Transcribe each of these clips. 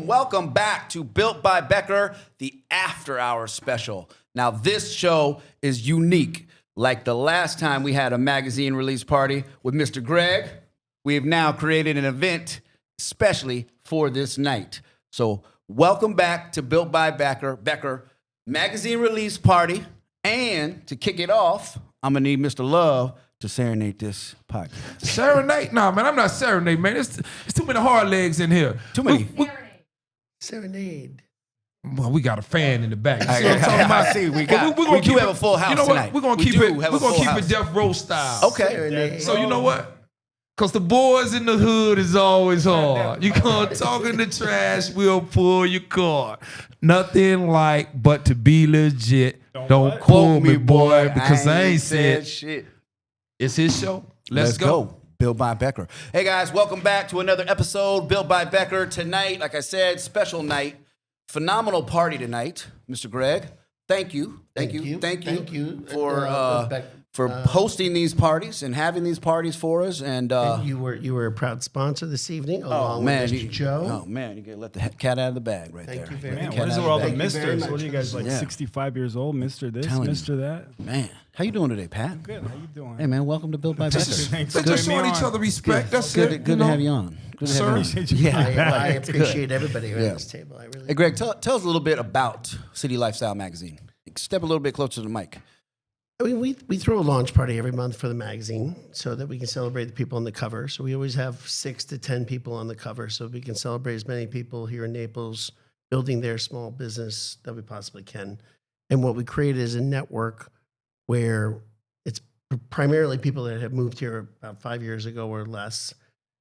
welcome back to Built by Becker, the After Hours special. Now, this show is unique. Like the last time we had a magazine release party with Mr. Greg, we have now created an event especially for this night. So, welcome back to Built by Becker magazine release party. And to kick it off, I'm going to need Mr. Love to serenade this podcast. Serenade? No, man, I'm not serenade, man. It's too many hard legs in here. Too many. Serenade. Well, we got a fan in the back. You I see what I'm talking about? I see. We gonna do keep have a full house You know what? tonight. We're gonna We keep do it. have We're a gonna full keep house. it death row style. Okay. Serenade. So you know what? Cause the boys in the hood is always hard. You gonna talk in the trash, we'll pull your car. Nothing like but to be legit. Don't quote me, boy, because I ain't said shit. It's his show. Let's go. Built by Becker. Hey guys, welcome back to another episode, Built by Becker. Tonight, like I said, special night. Phenomenal party tonight, Mr. Greg. Thank you for hosting these parties and having these parties for us. And you were a proud sponsor this evening, along with Mr. Joe. Oh man, you gotta let the cat out of the bag right there. Thank you very Let the much. cat What is out it with all of the bag. misters? What are you guys, like Yeah. 65 years old? Mr. this, Telling you. Mr. that? Man, how you doing today, Pat? Good, how you doing? Hey man, welcome to Built by Becker. Thanks So for just having me showing each on. other respect. That's Good, it. good to have you on. Good to Sir. have you Appreciate on. you. Yeah. I appreciate everybody around this table. I really Hey, Greg, tell us a little bit about City Lifestyle Magazine. Step a little bit closer to the mic. I mean, we throw a launch party every month for the magazine so that we can celebrate the people on the cover. So we always have 6 to 10 people on the cover so we can celebrate as many people here in Naples building their small business that we possibly can. And what we created is a network where it's primarily people that have moved here about 5 years ago or less.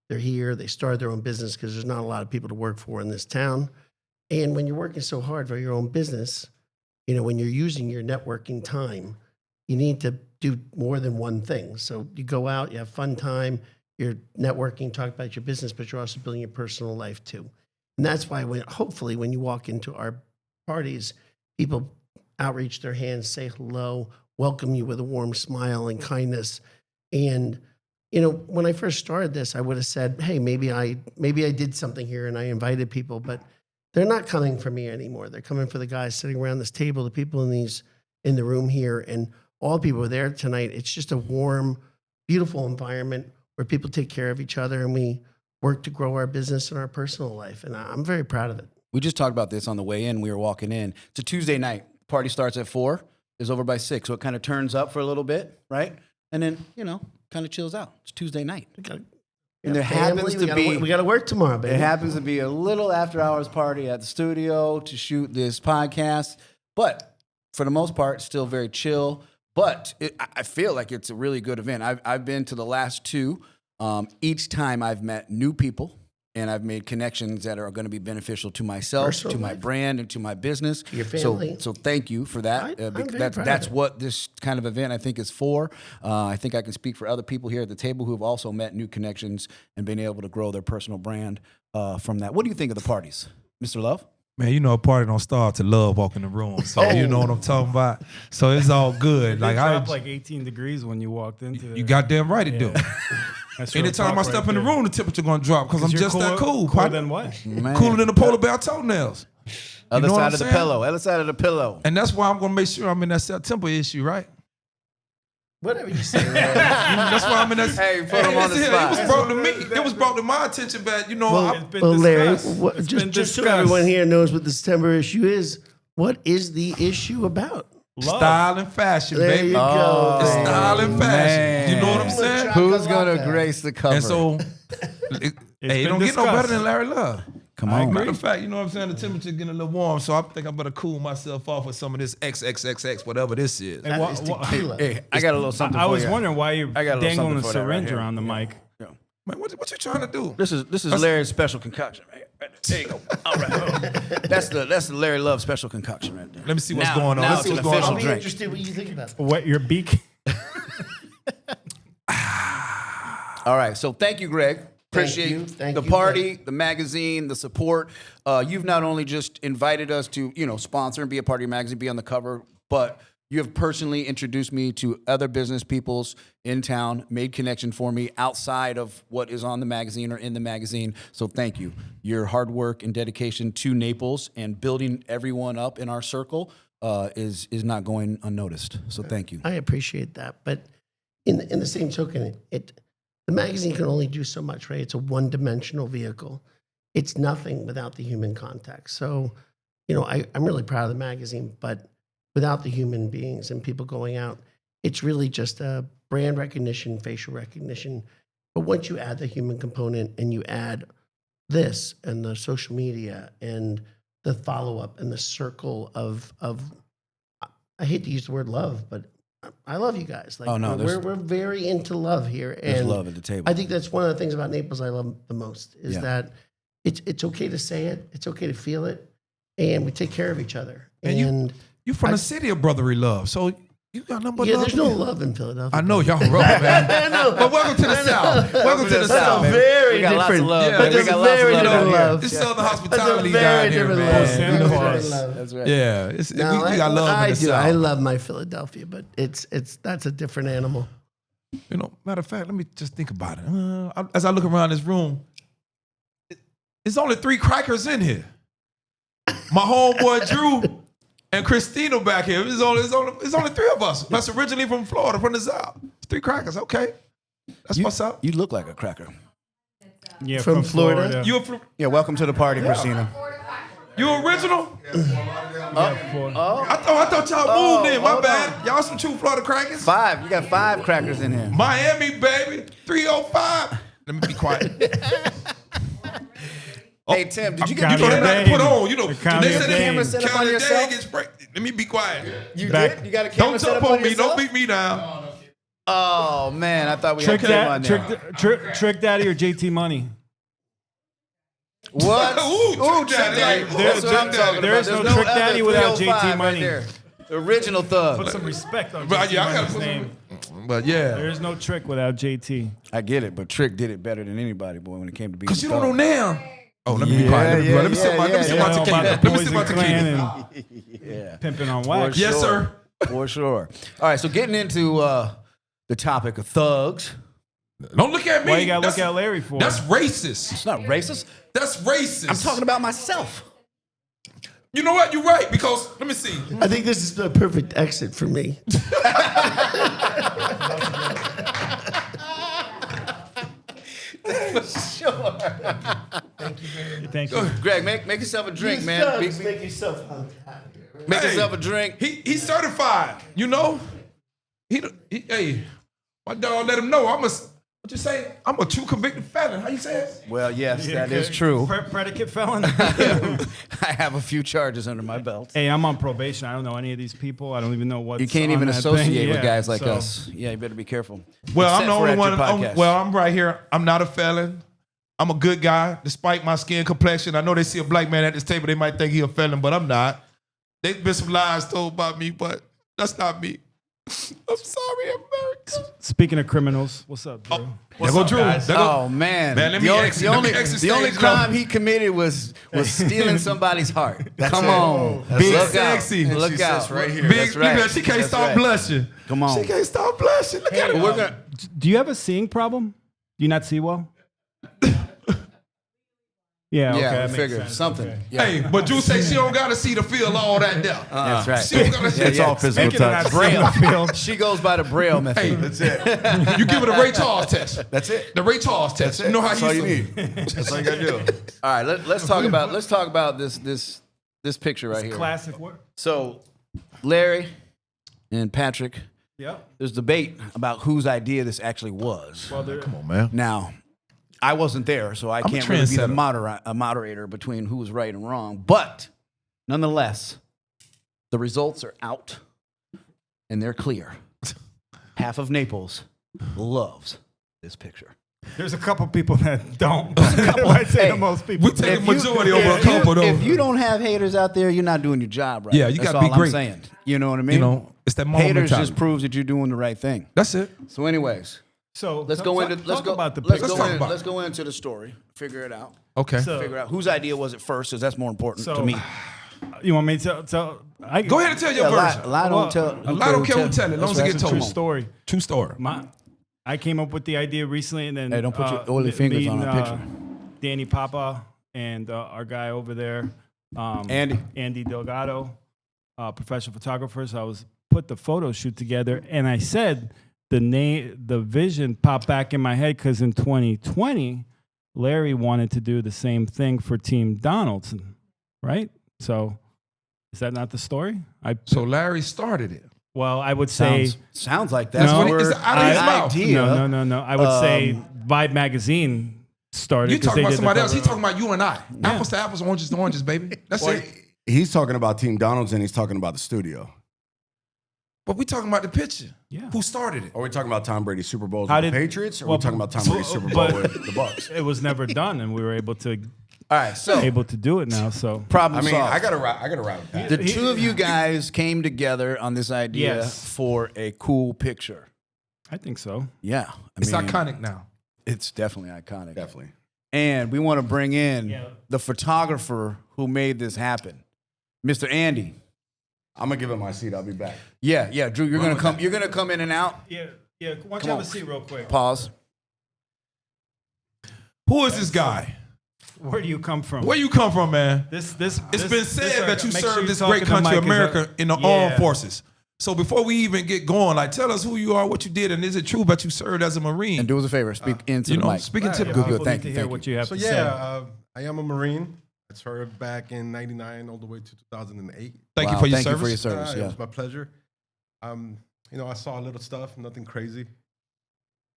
They're here, they started their own business because there's not a lot of people to work for in this town. And when you're working so hard for your own business, you know, when you're using your networking time, you need to do more than one thing. So you go out, you have fun time, you're networking, talk about your business, but you're also building your personal life too. And that's why hopefully when you walk into our parties, people outreach their hands, say hello, welcome you with a warm smile and kindness. And, you know, when I first started this, I would have said, hey, maybe I did something here and I invited people, but they're not coming for me anymore. They're coming for the guys sitting around this table, the people in the room here, and all the people are there tonight. It's just a warm, beautiful environment where people take care of each other and we work to grow our business and our personal life. And I'm very proud of it. We just talked about this on the way in. We were walking in. It's a Tuesday night. Party starts at 4, is over by 6. So it kind of turns up for a little bit, right? And then, you know, kind of chills out. It's Tuesday night. And there happens to be... We got to work tomorrow, baby. It happens to be a little after-hours party at the studio to shoot this podcast. But for the most part, still very chill. But I feel like it's a really good event. I've been to the last 2. Each time I've met new people and I've made connections that are going to be beneficial to myself, Personal to my life. brand, and to my business. Your family. So thank you for that. I'm very proud of That's it. what this kind of event I think is for. I think I can speak for other people here at the table who have also met new connections and been able to grow their personal brand from that. What do you think of the parties, Mr. Love? Man, you know a party don't start till love walk in the room. So you know what I'm talking about. So it's all good. Like Like dropped like 18 degrees when you walked into there. you goddamn right it do. That's real Anytime I talk step right in the there. room, the temperature gonna drop because I'm You're just that cool. Cooler partner. than what? Man. Cooler than the polar bear toenails. Other know what side I'm of the saying? pillow. Other side of the pillow. And that's why I'm gonna make sure I'm in that September issue, right? Whatever you say. man. That's why I'm in that. Hey, put him on the listen here, spot. It was brought to me. It was brought to my attention back. You know, Well, It's been well, Larry, discussed. It's been just so discussed. everyone here knows what the September issue is, what is the issue about? Love. style and fashion, There baby. you go. It's style and fashion. man. You know what I'm saying? Who's going to Chocolate. grace the cover? And so, hey, it been don't get no better discussed. than Larry Love. Come I on. agree. Matter of fact, you know what I'm saying? The temperature getting a little warm, so I think I better cool myself off with some of this XXXX, whatever this is. Hey, That is tequila. Hey, I got a little something I for was you. wondering why you're I got a little dangling a something for that right syringe here. around the mic. Yeah. Man, what you trying to do? This is Larry's special concoction. Right there you go. All right. That's the Larry Love special concoction right there. Let me see what's Now- going on. now Let's see it's what's an going official I'll on. be drink. interested what you think about that. Wet your beak. All right. So thank you, Greg. Appreciate you. Thank the you, party, the magazine, the support. You've not only just invited us to, sponsor and be a part of your magazine, be on the cover, but You have personally introduced me to other business peoples in town, made connection for me outside of what is on the magazine or in the magazine. So thank you. Your hard work and dedication to Naples and building everyone up in our circle is not going unnoticed. So thank you. I appreciate that. But in the same token, the magazine can only do so much, right? It's a one-dimensional vehicle. It's nothing without the human contact. So, I'm really proud of the magazine, but without the human beings and people going out, it's really just a brand recognition, facial recognition. But once you add the human component and you add this and the social media and the follow-up and the circle of I hate to use the word love, but I love you guys. Like, we're very into love here. There's and love at the table. I think that's one of the things about Naples I love the most is that it's okay to say it. It's okay to feel it. And we take care of each other. And you from the city of brotherly love, so you got nothing but love. There's no love in Philadelphia. I know y'all rough, man. But welcome to the South. Welcome to the South. That's a very We got lots of different love. Yeah, baby. We that's got a lots of very love different down here. love. It's Southern That's a hospitality very down here, different man. love. Santa Very Claus. different love. That's right. Yeah, we got love I in the do. South. I love my Philadelphia, but that's a different animal. Matter of fact, let me just think about it. As I look around this room, there's only 3 crackers in here. My homeboy Drew and Christina back here. It's only 3 of us. That's originally from Florida, from the South. It's 3 crackers. Okay, that's what's up. You look like a cracker. Yeah, From Florida? Yeah, welcome to the party, Christina. You original? Oh. I thought y'all moved in. My bad. Y'all some true Florida crackers. 5. You got 5 crackers in here. Miami, baby. 305. Let me be quiet. Hey, Tim, did you get You know, they put on. County They of said Dane. camera set up County on of yourself? Dane gets break. Let me be quiet. You Back. did? You got a camera Don't set jump up on me. yourself? Don't beat me down. Oh, man, I thought we Trick had Tim on there. Trick Daddy or JT Money? What? Ooh, Trick Daddy. That's what I'm talking about. There is no There's Trick other Daddy without 305 JT right Money. there. The original thug. Put some respect on But JT yeah, I gotta Money's put name. But yeah. There is no Trick without JT. I get it, but Trick did it better than anybody, boy, when it came to being Because you a don't know thug. now. Oh, let me be quiet. Let me sip my About tequila. the Let me Boys sip and my Clan tequila. and pimping on wax. Yes, sir. For sure. All right, so getting into the topic of thugs. Don't look at me. Why you gotta look at Larry for? That's racist. It's not racist. That's racist. I'm talking about myself. You know what? You're right. Because, let me see. I think this is the perfect exit for me. Sure. Thank you. Greg, make yourself a drink, These man. thugs make yourself unhappy. Make Hey. yourself a drink. He's certified. You know? Hey, my dog let him know. What you say? I'm a true convicted felon. How you say it? Well, yes, that is true. Predicate felon. I have a few charges under my belt. Hey, I'm on probation. I don't know any of these people. I don't even know what. You can't even associate with guys like us. Yeah, you better be careful. Well, I'm Except the for only at your one. podcast. Well, I'm right here. I'm not a felon. I'm a good guy, despite my skin complexion. I know they see a black man at this table, they might think he a felon, but I'm not. There's been some lies told about me, but that's not me. I'm sorry, America. Speaking of criminals, what's up, Drew? What's up, guys? Oh man, Man, let me the only, exit- the let only, me exit the only stage crime left. he committed was stealing somebody's heart. Come it. on, Big look sexy. out, look She out. sits right here. Big, That's right. look at she can't That's stop right. blushing. Come on. She can't stop blushing. Look at her. We're gonna. Do you have a seeing problem? Do you not see well? Yeah, Yeah, okay. we that makes figured sense. something. Okay. Yeah. Hey, but you say she don't gotta see to feel all that there. That's right. She don't gotta see. It's all physical Speaking of touch. not seeing the field, She goes by the Braille method. Hey, That's it. you give her the Ray Charles test. That's it. The Ray Charles test. You know how That's all you used to- need. That's all you gotta do. All right, let's talk about this picture right here. classic work. So, Larry and Patrick, Yep. there's debate about whose idea this actually was. Well, there, Come on, man. Now, I wasn't there, so I a can't really be the trendsetter. moderator between who was right and wrong. But nonetheless, the results are out, and they're clear. Half of Naples loves this picture. there's a couple people that don't. I'd say Hey, the most people. We take If a you- majority over a if you- couple, though. If you don't have haters out there, you're not doing your job right. Yeah, you That's gotta be all great. I'm saying. You know what I mean? You know, it's that moment haters mentality. just proves that you're doing the right thing. That's it. So, anyways, So let's talk- go talk- into talk about the let's picture. talk about it. let's go into the story. Figure it out. Okay. So- Figure out whose idea was it first, because that's more important So- to me. You want me to tell? Go ahead and tell your version. A lot don't tell. A lot don't care who tell it, as long as it That's get right. told. True story. True story. I came up with the idea recently, and then Hey, don't put your oily fingers on our picture. Danny Papa and our guy over there, Andy Delgado, professional photographer. So I was put the photo shoot together, and I said the vision popped back in my head because in 2020, Larry wanted to do the same thing for Team Donaldson, right? So is that not the story? So Larry started it. Well, I would say Sounds like that's No. where It's out of his mouth. idea. no. I would say Vibe Magazine started. You 'cause talking they about did the somebody else. cover. He's talking about you and I. Apples to apples, oranges to oranges, baby. That's Well, it. he's talking about Team Donald's and he's talking about the studio. But we talking about the picture. Yeah. Who started it? Are we talking about Tom Brady's Super Bowls How with the did- Patriots, or are well, we talking about Tom Brady's Super Bowl but- with the Bucks? It was never done, and we were able to All right, so do it now. So problem I mean, solved. I gotta ride with Pat. the two of you guys came together on this idea Yes. for a cool picture. I think so. Yeah, It's iconic now. It's definitely iconic. Definitely. And we want to bring in Yeah. the photographer who made this happen, Mr. Andy. I'm gonna give him my seat. I'll be back. Yeah, Drew, you're gonna come. You're gonna come in and out. Yeah. Why don't Come you have on. a seat real quick? Pause. Who is this guy? Where do you come from? Where you come from, man? It's Been said that you make sure served this talk great to the country, mic, 'cause America, in the yeah. armed forces. So before we even get going, like, tell us who you are, what you did, and is it true that you served as a Marine? And do us a favor. Speak into you the know, mic. speaking to the Good, People thank need you, to hear thank what you. you have So to say. I am a Marine. I served back in '99 all the way to 2008. Thank you Wow, for your thank service. you for your service. It Yeah. was my pleasure. I saw a little stuff, nothing crazy.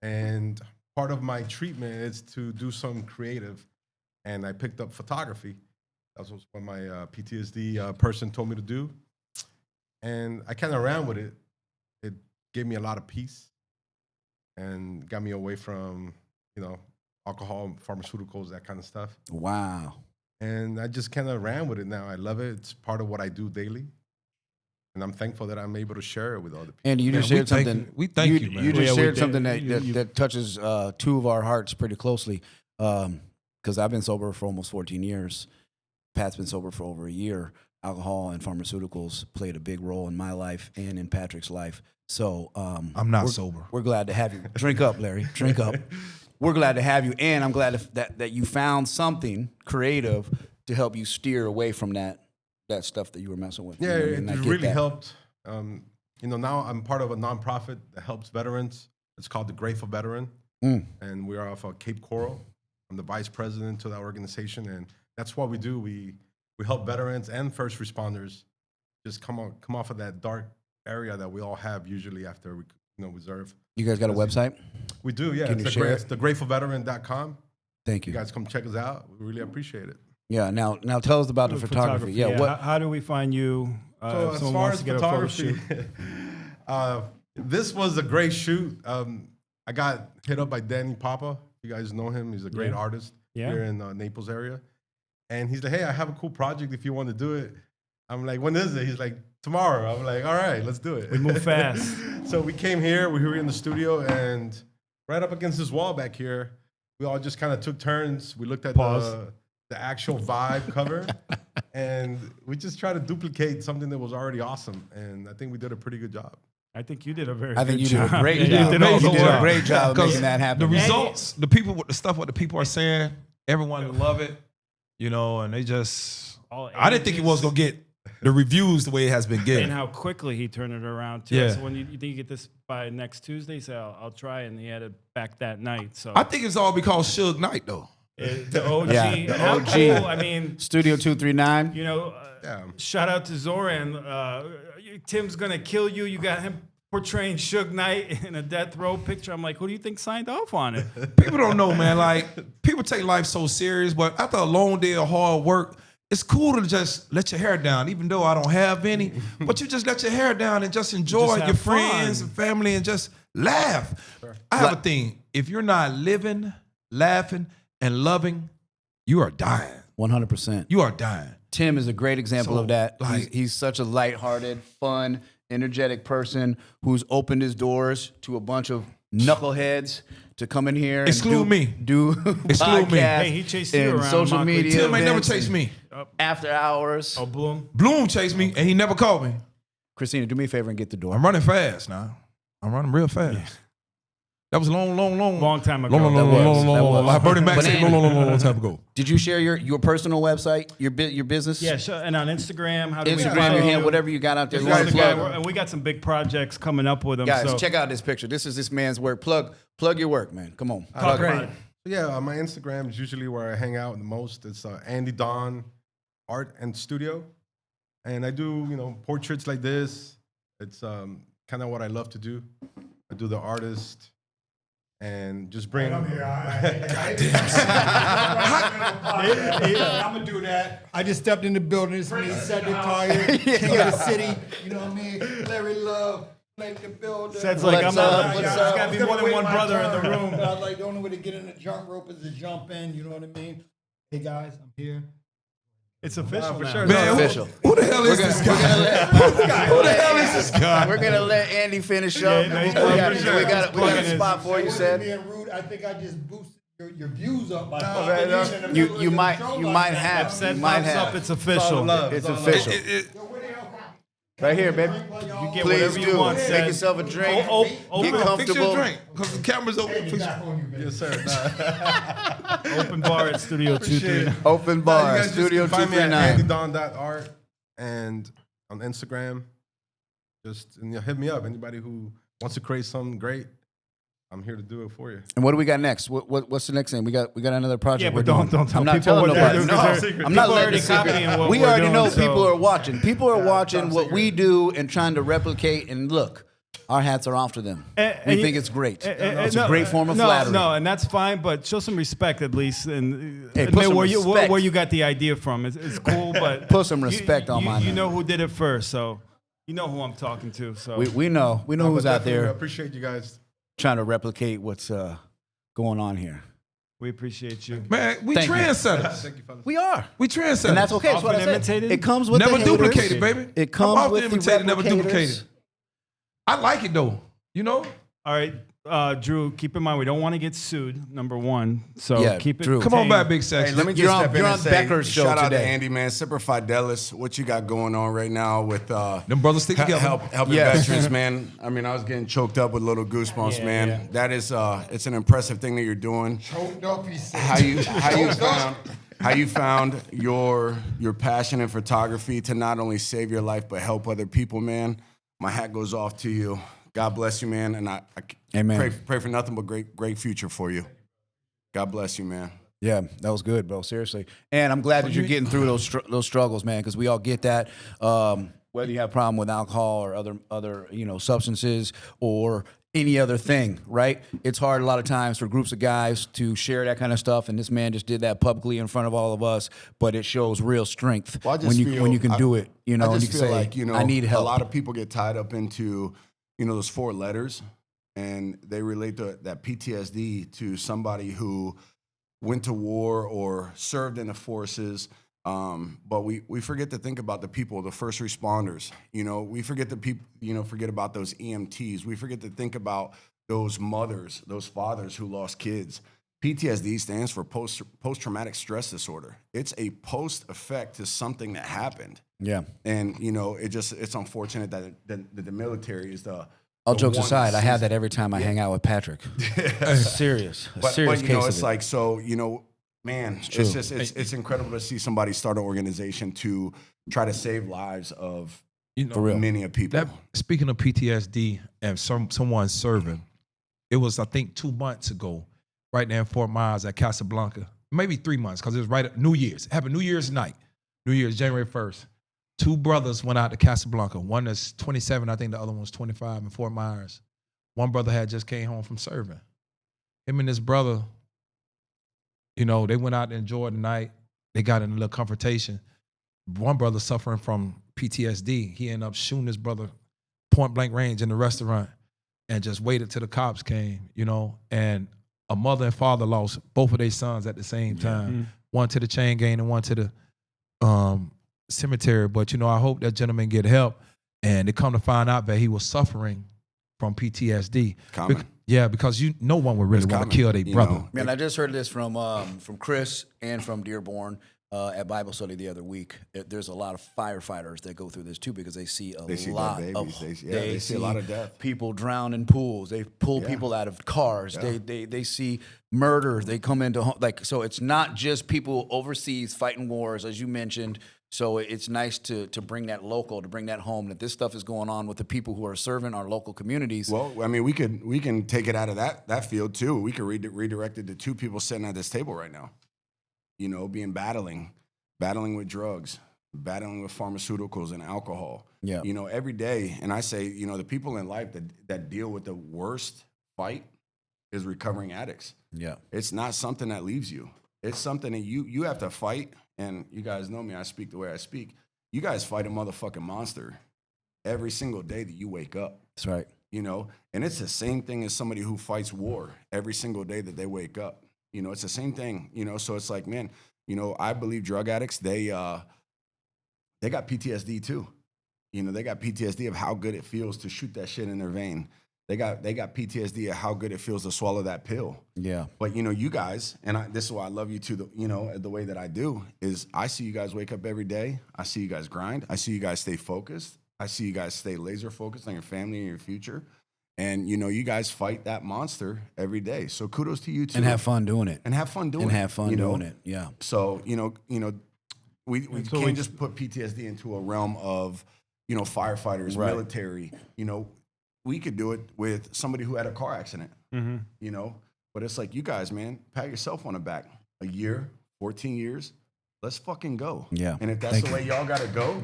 And part of my treatment is to do some creative. And I picked up photography. That was what my PTSD person told me to do. And I kind of ran with it. It gave me a lot of peace and got me away from, alcohol, pharmaceuticals, that kind of stuff. Wow. And I just kind of ran with it now. I love it. It's part of what I do daily. And I'm thankful that I'm able to share it with other people. Andy, you just Man, shared something. we thank you, man. You just Yeah, we shared did. something that, You- that touches two of our hearts pretty closely. Because I've been sober for almost 14 years. Pat's been sober for over a year. Alcohol and pharmaceuticals played a big role in my life and in Patrick's life. So I'm not sober. We're glad to have you. Drink up, Larry. Drink up. We're glad to have you, and I'm glad that you found something creative to help you steer away from that stuff that you were messing with. Yeah, You know what I mean? I it get really that. helped. Now I'm part of a nonprofit that helps veterans. It's called the Grateful Veteran. And we are off of Cape Coral. I'm the vice president to that organization, and that's what we do. We help veterans and first responders just come off of that dark area that we all have usually after we reserve. You guys got a website? We do, yeah. Can you It's share it? it's thegratefulveteran.com. Thank You you. guys come check us out. We really appreciate it. Yeah. Now tell us about the photography. Yeah. What? How do we find you? So if as someone far wants as to get a photo photography, shoot? this was a great shoot. I got hit up by Danny Papa. You guys know him. He's a great Yeah. artist Yeah. here in Naples area. And he's like, hey, I have a cool project if you want to do it. I'm like, when is it? He's like, tomorrow. I'm like, all right, let's do it. We move fast. So we came here. We were in the studio, and right up against this wall back here, we all just kind of took turns. We looked at Pause. the actual vibe cover, and we just tried to duplicate something that was already awesome. And I think we did a pretty good job. I think you did a very. I think good you did job. a great Yeah, job. You did an You awesome did a job. great job of 'Cause making that happen. The results, the people, what the people are saying, everyone love it, and they just. All I didn't think it was gonna get the reviews the way it has been And getting. how quickly he turned it around too. Yeah. So when you think you get this by next Tuesday, he said, I'll try, and he had it back that night. So I think it's all because Suge Knight though. the OG, Yeah, and the how OG. cool, I mean, Studio 239. Yeah. shout out to Zoran. Tim's gonna kill you. You got him portraying Suge Knight in a death row picture. I'm like, who do you think signed off on it? People don't know, man. Like, people take life so serious, but after a long day of hard work, it's cool to just let your hair down, even though I don't have any. But you just let your hair down and just enjoy Just have your friends fun. and family and just laugh. I have a thing. If you're not living, laughing, and loving, you are dying. 100%. You are dying. Tim is a great example So, of that. like- He's such a lighthearted, fun, energetic person who's opened his doors to a bunch of knuckleheads to come in here and Exclude me. do Exclude me. podcasts Hey, he chased you and around, social Mock. media Tim ain't never events chased and me. after hours. Oh, Bloom. Bloom chased me, and he never called me. Christina, do me a favor and get the door. I'm running fast now. I'm running real fast. That was long Long time ago. long. That was. Like Bernie Mac But said, Andy- long time ago. Did you share your personal website, your business? Yeah, sure. And on Instagram, how do we Instagram, follow your you? hand, whatever you got out there. He's You wanna the plug? guy, and we got some big projects coming up with him. Guys, so check out this picture. This is this man's work. Plug your work, man. Come on. talk Plug it. about it. Yeah, my Instagram is usually where I hang out the most. It's Andy Don Art and Studio, and I do portraits like this. It's kind of what I love to do. I do the artist and just bring. I'm here. I'm gonna do that. I just stepped in the building. It's me, Cedric Collier, King of the City. You know what I mean? Larry Love, Blake the Builder. Said's like, What's I'm up? not. What's There's up? got to be more than one brother in the room. But I was like, the only way to get in the jump rope is to jump in. You know what I mean? Hey guys, I'm here. It's official for now. sure. Man, Official. who the hell is this guy? Who the hell is this guy? We're gonna let Andy finish Yeah, up. no, he's we got plugging his- we got plugging a his- spot for you, Instead said. of being rude, I think I just boosted your views up by man, popping in the middle of You the might show you like might that. have Said you might thumbs up. have. It's official. love. It's all love. official. So where the hell? Right here, baby. You get Please whatever you do. want. Make Said. yourself a drink. Oh, Get open, Fix your comfortable. drink, because the camera's open. Hey, back on you, baby. Yes, sir. open bar at Studio 239. Open You bar, guys Studio just can find me at 239. andydon.art and on Instagram. Just hit me up. Anybody who wants to create something great, I'm here to do it for you. And what do we got next? What's the next thing? We got another project. Yeah, we're but don't doing. tell I'm not people telling what they're nobody. doing, No, 'cause they're- I'm not people letting already the secret. copying what We we're already doing, know so- people are watching. People are watching top what secret. we do and trying to replicate. And look, our hats are off to them. And We you- think it's great. It's no, a great form of no, flattery. No, and that's fine, but show some respect at least, and Hey, put admit some where respect. where you got the idea from. It's cool, but Put some respect on my You name. know who did it first, so you know who I'm talking to. So We know who's But out definitely, I there appreciate you guys. trying to replicate what's going on here. we appreciate you. Man, we Thank you. trendsetters. Thank you, fellas. We are. We trendsetters. And that's okay. That's what I Often said. imitated? It comes with Never the haters. duplicated, baby. It comes I'm often with imitated, the never duplicated. replicators. I like it though. You know? All right, Drew. Keep in mind we don't want to get sued. Number one, so Yeah, keep it. Drew. Come on tame. back, Big Hey, Sex. let me just You're on- step in you're and on say, Becker's show shout out today. to Andy, man. Semper Fidelis. What you got going on right now with Them brothers stick together. helping Yes. veterans, man. I mean, I was getting choked up with little goosebumps, Yeah, man. yeah. That is, it's an impressive thing that you're doing. Choked up, he said. How you found your passion in photography to not only save your life but help other people, man. My hat goes off to you. God bless you, man, and I Amen. pray for nothing but great future for you. God bless you, man. Yeah, that was good, bro. Seriously, and I'm glad that you're getting through those struggles, man. Because we all get that. Whether you have a problem with alcohol or other substances or any other thing, right? It's hard a lot of times for groups of guys to share that kind of stuff, and this man just did that publicly in front of all of us. But it shows real strength Well, I just when you feel- can do it. You know, I and just you feel can say, like, "I need help." A lot of people get tied up into, those 4 letters, and they relate that PTSD to somebody who went to war or served in the forces. But we forget to think about the people, the first responders. We forget the people. Forget about those EMTs. We forget to think about those mothers, those fathers who lost kids. PTSD stands for post-traumatic stress disorder. It's a post-effect to something that happened. Yeah. And it's unfortunate that the military is the. All the jokes one aside, I that have sees- that every time I hang out with Patrick. Serious, a But serious case it's of it. like so. Man, true. it's just it's incredible to see somebody start an organization to try to save lives of For real. many of people. That, speaking of PTSD and someone serving, it was I think 2 months ago, right there in Fort Myers at Casablanca. Maybe 3 months because it was right at New Year's. It happened New Year's night, January 1st. 2 brothers went out to Casablanca. One is 27, I think the other one's 25 in Fort Myers. One brother had just came home from serving. Him and his brother, they went out and enjoyed the night. They got in a little confrontation. One brother suffering from PTSD. He ended up shooting his brother point blank range in the restaurant and just waited till the cops came, and a mother and father lost both of their sons at the same time. One to the chain gang and one to the cemetery. But, I hope that gentleman get help. And they come to find out that he was suffering from PTSD. Common. Yeah, because no one would really It's want common, to kill their you brother. know. Man, I just heard this from Chris and from Dearborn at Bible study the other week. There's a lot of firefighters that go through this too because they see a lot dead of babies. They see a lot of death. People drown in pools. They pull people out of cars. Yeah. They see murders. They come into so it's not just people overseas fighting wars, as you mentioned. So it's nice to bring that local, to bring that home, that this stuff is going on with the people who are serving our local communities. Well, I mean, we can take it out of that field too. We could redirect it to two people sitting at this table right now. You know, battling with drugs, battling with pharmaceuticals and alcohol. Yeah. You know, every day. And I say, you know, the people in life that deal with the worst fight is recovering addicts. Yeah. It's not something that leaves you. It's something that you have to fight. And you guys know me, I speak the way I speak. You guys fight a motherfucking monster every single day that you wake up. That's right. You know, and it's the same thing as somebody who fights war every single day that they wake up. You know, it's the same thing, you know, so it's like, man, you know, I believe drug addicts, they got PTSD too. You know, they got PTSD of how good it feels to shoot that shit in their vein. They got PTSD of how good it feels to swallow that pill. Yeah. But, you know, you guys, and this is why I love you too, you know, the way that I do, is I see you guys wake up every day. I see you guys grind. I see you guys stay focused. I see you guys stay laser focused on your family and your future. And, you know, you guys fight that monster every day. So kudos to you too. And have fun doing it. And have fun doing it. And have fun you know? doing it. Yeah. So, you know, we can't just put PTSD into a realm of, you know, firefighters, military. You know, we could do it with somebody who had a car accident, you know. But it's like, you guys, man, pat yourself on the back. A year, 14 years, let's fucking go. Yeah. And if that's the way y'all got to go,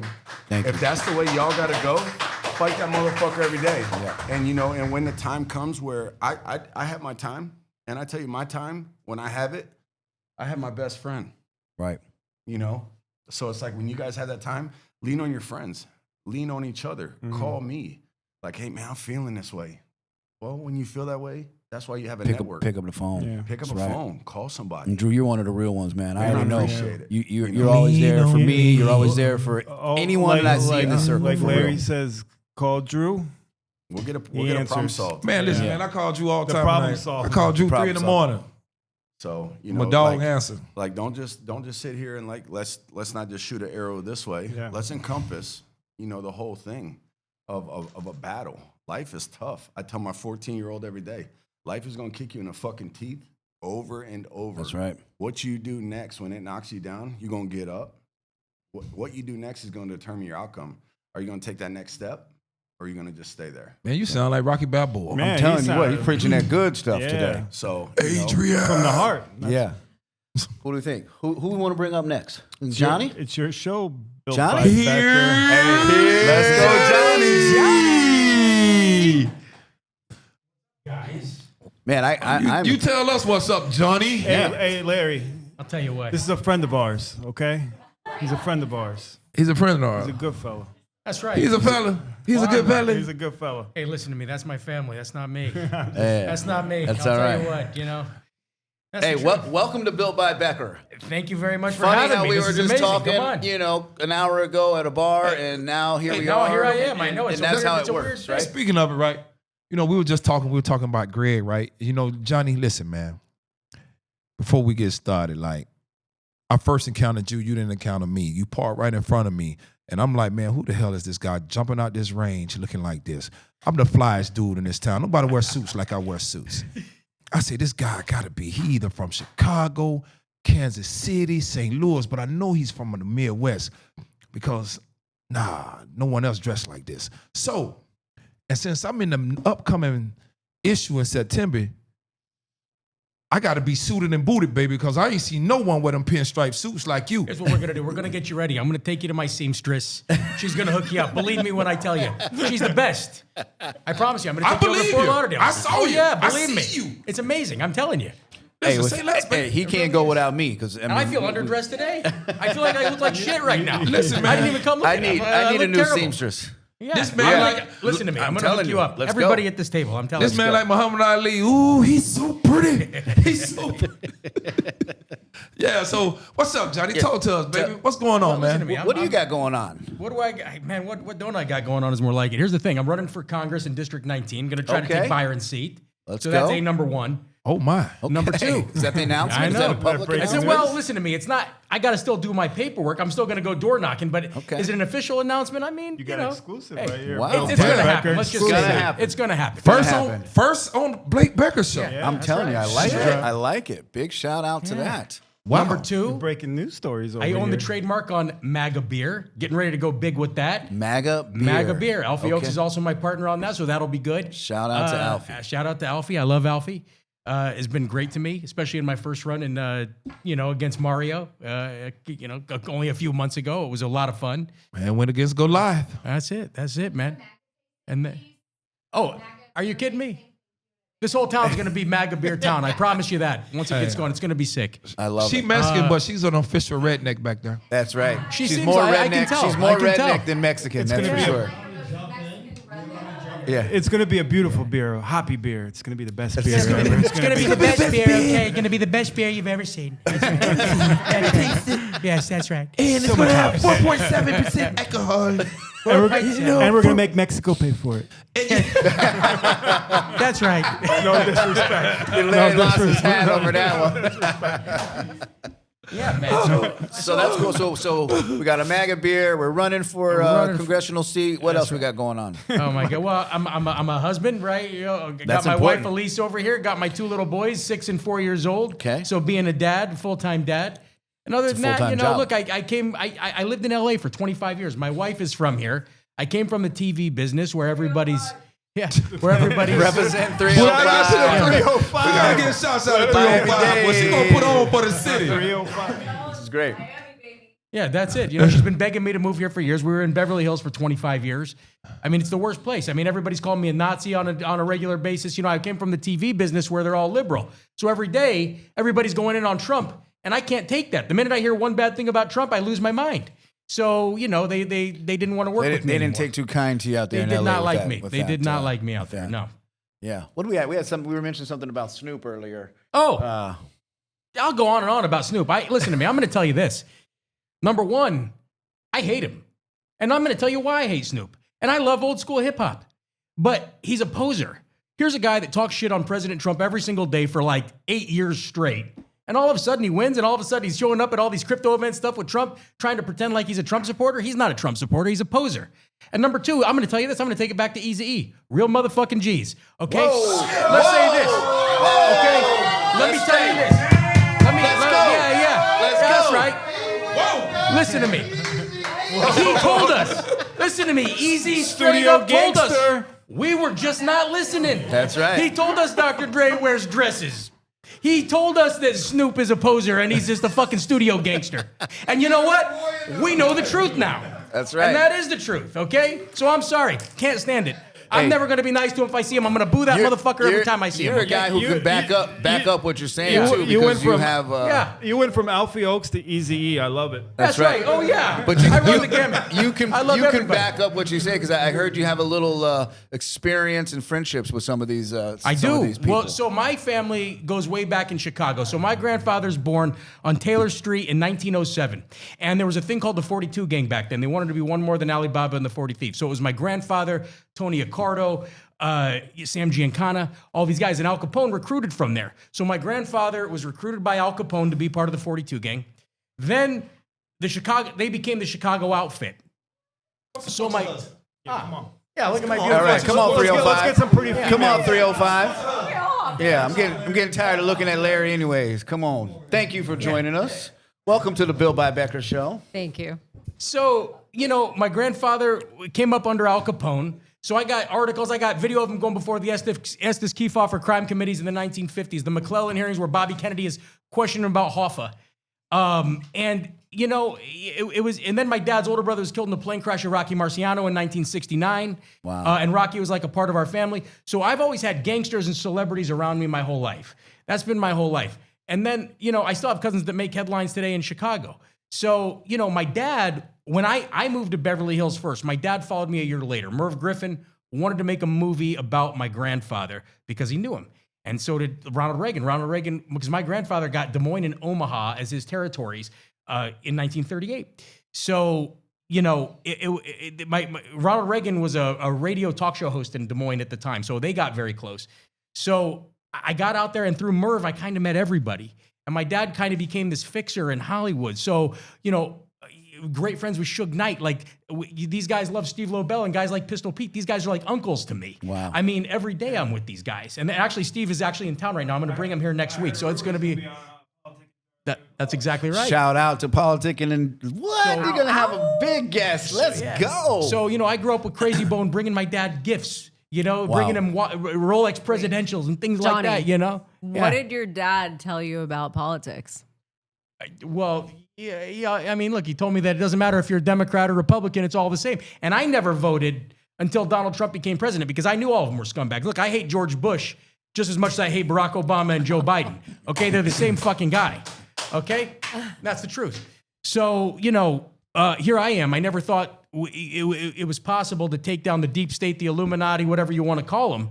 If that's the way y'all got to go, fight that motherfucker every day. Yeah. And, you know, and when the time comes where I have my time, and I tell you, my time, when I have it, I have my best friend. Right. You know? So it's like when you guys have that time, lean on your friends, lean on each other, call me. Like, hey, man, I'm feeling this way. Well, when you feel that way, that's why you have a network. Pick up the phone. Yeah. Pick up a phone, call somebody. And Drew, you're one of the real ones, man. I Man, already I know. appreciate it. You're always there for me. You're always there for anyone that I see in the circle. Like for Larry real. says, call Drew. We'll get a problem answers. solved. Man, listen, man, I called you all the The time. problem man. solver. I called you 3 Problem in the solver. morning. So, you I'm know, a dog like, answer. like don't just sit here and like let's not just shoot an arrow this way. Yeah. Let's encompass, you know, the whole thing of a battle. Life is tough. I tell my 14-year-old every day, life is gonna kick you in the fucking teeth over and over. That's right. What you do next when it knocks you down, you're gonna get up. What you do next is gonna determine your outcome. Are you gonna take that next step, or are you gonna just stay there? Man, you sound like Rocky Balboa. Man, I'm telling he you what, sounded- you're preaching that good stuff Yeah. today. So, Adrian. From the heart. Yeah. Who do you think? Who we want to bring up next? Johnny? It's your show, Bill Johnny? let's go, Johnny. Man, I'm You tell us what's up, Johnny. Hey, Larry, I'll tell you what. this is a friend of ours, okay? He's a friend of ours. He's a friend of ours. He's a good fella. That's right. He's a fella. He's a good fella. He's a good fella. Hey, listen to me. That's my family. That's not me. Yeah. That's not me. That's I'll all tell right. you what, you know. That's Hey, the truth. welcome to Built by Becker. Thank you very much for Funny having how me. we This were is just amazing. talking, Come on. you know, an hour ago at a bar, and now here we now are. here I am. I know. It's and a that's weird- how it's it a weird works, thing. right? Speaking of it, right? You know, we were talking about Greg, right? You know, Johnny, listen, man. Before we get started, like, I first encountered you, you didn't encounter me. You parked right in front of me. And I'm like, man, who the hell is this guy jumping out this range looking like this? I'm the flyest dude in this town. Nobody wears suits like I wear suits. I say, this guy gotta be, he either from Chicago, Kansas City, St. Louis, but I know he's from the Midwest because, no one else dressed like this. So, and since I'm in the upcoming issue in September, I got to be suited and booted, baby, because I ain't seen no one with them pinstripe suits like you. Here's what we're gonna do. We're gonna get you ready. I'm gonna take you to my seamstress. She's gonna hook you up. Believe me when I tell you, she's the best. I promise you. I'm gonna I take you over to believe Fort you. Lauderdale. I saw oh, you. Yeah, I believe see me. you. It's amazing. I'm telling you. Hey, Listen, say less, hey, man. he can't go without me because I feel underdressed today. I feel like I look like shit right now. Listen, I man. didn't even come I looking. need I a look new terrible. seamstress. Yeah. This man I'm like- listen to me. I'm I'm gonna telling hook you you. up. Let's Everybody go. at this table. I'm telling This you. man like Muhammad Ali. Ooh, he's so pretty. He's so pretty. Yeah, so what's up, Johnny? Talk to us, baby. What's going on, Listen to man? me. What do you got going on? What do I got? Man, what don't I got going on is more like it. Here's the thing. I'm running for Congress in District 19. I'm going to try to Okay. take Byron's seat. Let's so go. that's a number one. Oh my. Number two. Is that the announcement? I Is that a know. public Breaking I said, announcement? well, listen to me. It's not. I got to still do my paperwork. I'm still going to go door knocking. But Okay. is it an official announcement? I mean, You got know, exclusive hey, right here. Wow. It's going to Becker happen. Let's just exclusive. say Gonna that. happen. It's going to happen. happen. First on Blake Becker show. Yeah, I'm that's telling you, I right. like it. Yeah. I like it. Big shout out to that. Wow. Number two, Breaking news stories over I own the here. trademark on MAGA beer. Getting ready to go big with that. MAGA beer. MAGA beer. Alfie Oaks Okay. is also my partner on that, so that'll be good. Shout out to Alfie. Shout out to Alfie. I love Alfie. It's been great to me, especially in my first run in, against Mario. Only a few months ago, it was a lot of fun. Man, went against Goliath. That's it, man. And then, are you kidding me? This whole town's gonna be MAGA beer town. I promise you that. Once it gets going, it's gonna be sick. I love She it. Mexican, but she's an official redneck back there. That's right. She She's seems more like- I can redneck. tell. She's more I can redneck tell. than Mexican. That's gonna for be a- sure. Yeah. It's going to be a beautiful beer, a hoppy beer. It's going to be the best beer ever. It's gonna be the best beer. Okay, gonna be the best beer you've ever seen. Yes, that's right. And it's 4.7% alcohol. And we're going to make Mexico pay for it. That's right. No disrespect. Larry lost his hat over that one. Yeah, man. So that's cool. So we got a MAGA beer. We're running for running for- congressional seat. What else we got going on? Oh my God. Well, I'm a husband, right? Got That's my important. wife Elise over here. Got my 2 little boys, 6 and 4 years old. Okay. So being a dad, full-time dad. And other It's a than that, full-time job. look, I lived in LA for 25 years. My wife is from here. I came from the TV business where everybody's Represent 305. We gotta get shouts out to 305. What she gonna put on for the city? 305. This is great. Yeah, that's it. She's been begging me to move here for years. We were in Beverly Hills for 25 years. I mean, it's the worst place. I mean, everybody's calling me a Nazi on a regular basis. I came from the TV business where they're all liberal. So every day, everybody's going in on Trump. And I can't take that. The minute I hear one bad thing about Trump, I lose my mind. So, they didn't want to work with me They didn't anymore. take too kind to you out there They in did LA not with like that- me. with They that, did not uh, like me out with there. that. No. Yeah. What do we had? We were mentioning something about Snoop earlier. Oh, I'll go on and on about Snoop. Listen to me. I'm going to tell you this. Number one, I hate him. And I'm going to tell you why I hate Snoop. And I love old school hip hop. But he's a poser. Here's a guy that talks shit on President Trump every single day for like 8 years straight. And all of a sudden he wins, and all of a sudden he's showing up at all these crypto event stuff with Trump, trying to pretend like he's a Trump supporter. He's not a Trump supporter. He's a poser. And number two, I'm going to tell you this. I'm going to take it back to Eazy-E. Real motherfucking G's. Okay? Let's say this. Okay? Let me tell you this. That's right. Listen to me. He told us. Listen to me. Easy straight up told us. We were just not listening. That's right. He told us Dr. Dre wears dresses. He told us that Snoop is a poser and he's just a fucking studio gangster. And you know what? We know the truth now. That's right. And that is the truth, okay? So I'm sorry. Can't stand it. I'm Hey. never going to be nice to him if I see him. I'm going to boo that motherfucker every time I see him. You're a okay? guy who can back up what you're saying too, you went because you from- have. Yeah. You went from Alfie Oaks to Eazy-E. I love it. That's right. Oh, yeah. But I run the gamut. You can I love everybody. back up what you say because I heard you have a little experience and friendships with some of these. I some of do. these people. Well, so my family goes way back in Chicago. So my grandfather's born on Taylor Street in 1907. And there was a thing called the 42 gang back then. They wanted to be one more than Alibaba and the 40 Thieves. So it was my grandfather, Tony Accardo, Sam Giancana, all these guys. And Al Capone recruited from there. So my grandfather was recruited by Al Capone to be part of the 42 gang. Then they became the Chicago outfit. So my... Come on. Yeah, look at my all beautiful... right, come on, Let's 305. get some pretty Come on, 305. Yeah, I'm getting tired of looking at Larry anyways. Come on. Thank you for joining us. Welcome to the Bill by Becker Show. Thank you. So, my grandfather came up under Al Capone. So I got articles, I got video of him going before the Estes Kefauver crime committees in the 1950s, the McClellan hearings where Bobby Kennedy is questioning him about Hoffa. It was, and then my dad's older brother was killed in the plane crash of Rocky Marciano in 1969. Wow. And Rocky was like a part of our family. So I've always had gangsters and celebrities around me my whole life. That's been my whole life. And then, I still have cousins that make headlines today in Chicago. So, my dad, when I moved to Beverly Hills first, my dad followed me a year later. Merv Griffin wanted to make a movie about my grandfather because he knew him. And so did Ronald Reagan. Ronald Reagan, because my grandfather got Des Moines and Omaha as his territories in 1938. So, Ronald Reagan was a radio talk show host in Des Moines at the time. So they got very close. So I got out there, and through Merv, I kind of met everybody. And my dad kind of became this fixer in Hollywood. So, great friends with Suge Knight. Like, these guys love Steve Lobel, and guys like Pistol Pete. These guys are like uncles to me. Wow. I mean, every day I'm with these guys. And actually, Steve is actually in town right now. I'm going to bring him here next week. So it's going to be... That's exactly right. Shout out to politicking and what? You're going to have a big guest. Let's go. So, I grew up with Crazy Bone bringing my dad gifts, bringing him Rolex Presidentials and things like that, What did your dad tell you about politics? Well, yeah. I mean, look, he told me that it doesn't matter if you're a Democrat or Republican, it's all the same. And I never voted until Donald Trump became president because I knew all of them were scumbags. Look, I hate George Bush just as much as I hate Barack Obama and Joe Biden. Okay, they're the same fucking guy. Okay, that's the truth. So, here I am. I never thought it was possible to take down the deep state, the Illuminati, whatever you want to call them.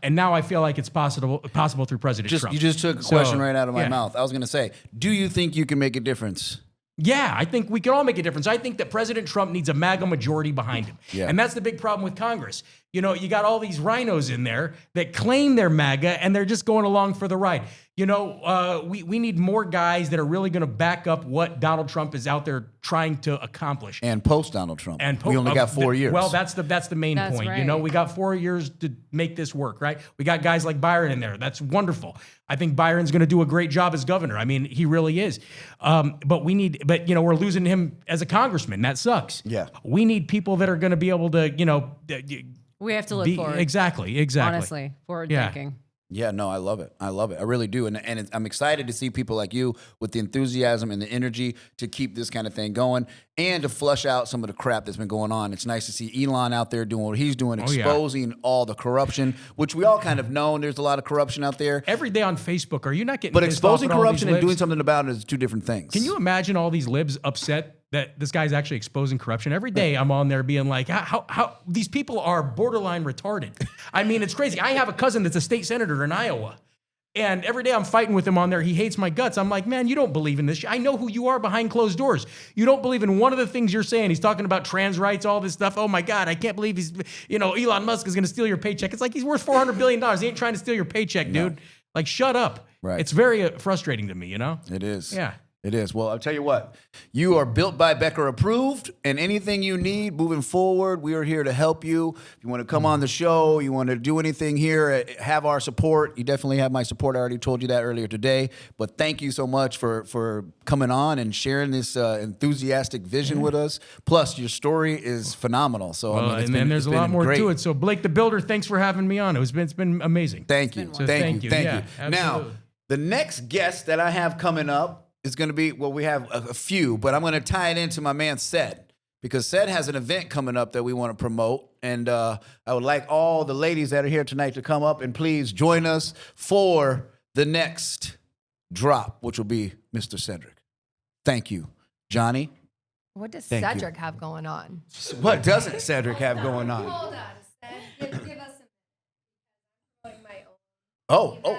And now I feel like it's possible through President Trump. You just took a question right out of my mouth. I was going to say, do you think you can make a difference? Yeah, I think we can all make a difference. I think that President Trump needs a MAGA majority behind him. Yeah. And that's the big problem with Congress. You got all these rhinos in there that claim they're MAGA and they're just going along for the ride. We need more guys that are really going to back up what Donald Trump is out there trying to accomplish. And post Donald Trump. We only got 4 years. Well, that's the main point. Right. We got 4 years to make this work, right? We got guys like Byron in there. That's wonderful. I think Byron's going to do a great job as governor. I mean, he really is. But we're losing him as a congressman. That sucks. Yeah. We need people that are going to be able to, We have to look forward. Exactly. Honestly, forward thinking. Yeah, no, I love it. I really do. And I'm excited to see people like you with the enthusiasm and the energy to keep this kind of thing going and to flush out some of the crap that's been going on. It's nice to see Elon out there doing what he's doing, exposing all the corruption, which we all kind of know. There's a lot of corruption out there. Every day on Facebook, are you not getting But pissed off exposing at all corruption these and doing libs? something about it is two different things. Can you imagine all these libs upset that this guy's actually exposing corruption? Every day I'm on there being like, how these people are borderline retarded. I mean, it's crazy. I have a cousin that's a state senator in Iowa. And every day I'm fighting with him on there. He hates my guts. I'm like, man, you don't believe in this shit. I know who you are behind closed doors. You don't believe in one of the things you're saying. He's talking about trans rights, all this stuff. Oh my God, I can't believe he's, Elon Musk is going to steal your paycheck. It's like he's worth $400 billion. He ain't trying to steal your paycheck, dude. Like, shut up. Right. It's very frustrating to me, It is. Yeah. It is. Well, I'll tell you what. You are Built by Becker approved, and anything you need moving forward, we are here to help you. If you want to come on the show, you want to do anything here, have our support. You definitely have my support. I already told you that earlier today. But thank you so much for coming on and sharing this enthusiastic vision with us. Plus, your story is phenomenal. So, and there's a lot more to it. So, Blake the Builder, thanks for having me on. It's been amazing. Thank you. Thank you. Yeah, Now, the next guest that I have coming up is going to be, well, we have a few, but I'm going to tie it into my man, Ced, because Ced has an event coming up that we want to promote. And I would like all the ladies that are here tonight to come up and please join us for the next drop, which will be Mr. Cedric. Thank you. Johnny? What does Thank you. Cedric have going on? What doesn't Cedric have going on? Hold on, Ced. Give us my own.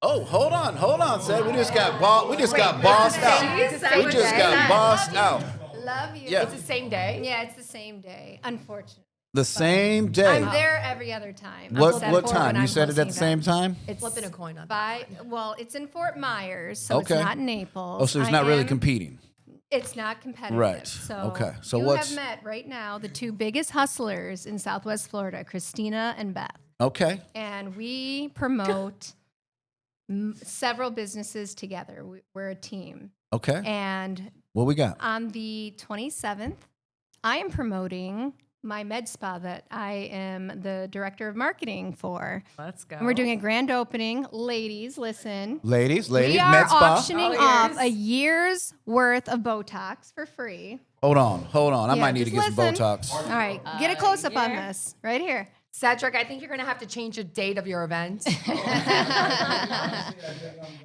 Oh, hold on, Ced. We just got bossed out. We just got bossed out. Love you. Yeah. It's the same day. Yeah, it's the same day, unfortunately. The same day. I'm there every other time. What Except for time? when You I'm said it at the hosting same events. time? It's Flipping a coin on. It's in Fort Myers, so Okay. it's not Naples. Oh, so it's not really competing. It's not competitive. Right. So Okay. So you what's- have met right now the two biggest hustlers in Southwest Florida, Christina and Beth. Okay. And we promote several businesses together. We're a team. Okay. And What we got? on the 27th, I am promoting my med spa that I am the director of marketing for. Let's go. And we're doing a grand opening. Ladies, listen. Ladies, We are med spa. auctioning All off ears. a year's worth of Botox for free. Hold on. I Yeah, might need to just get some listen. Botox. All right, get a close up on yeah. this right here. Cedric, I think you're going to have to change the date of your event.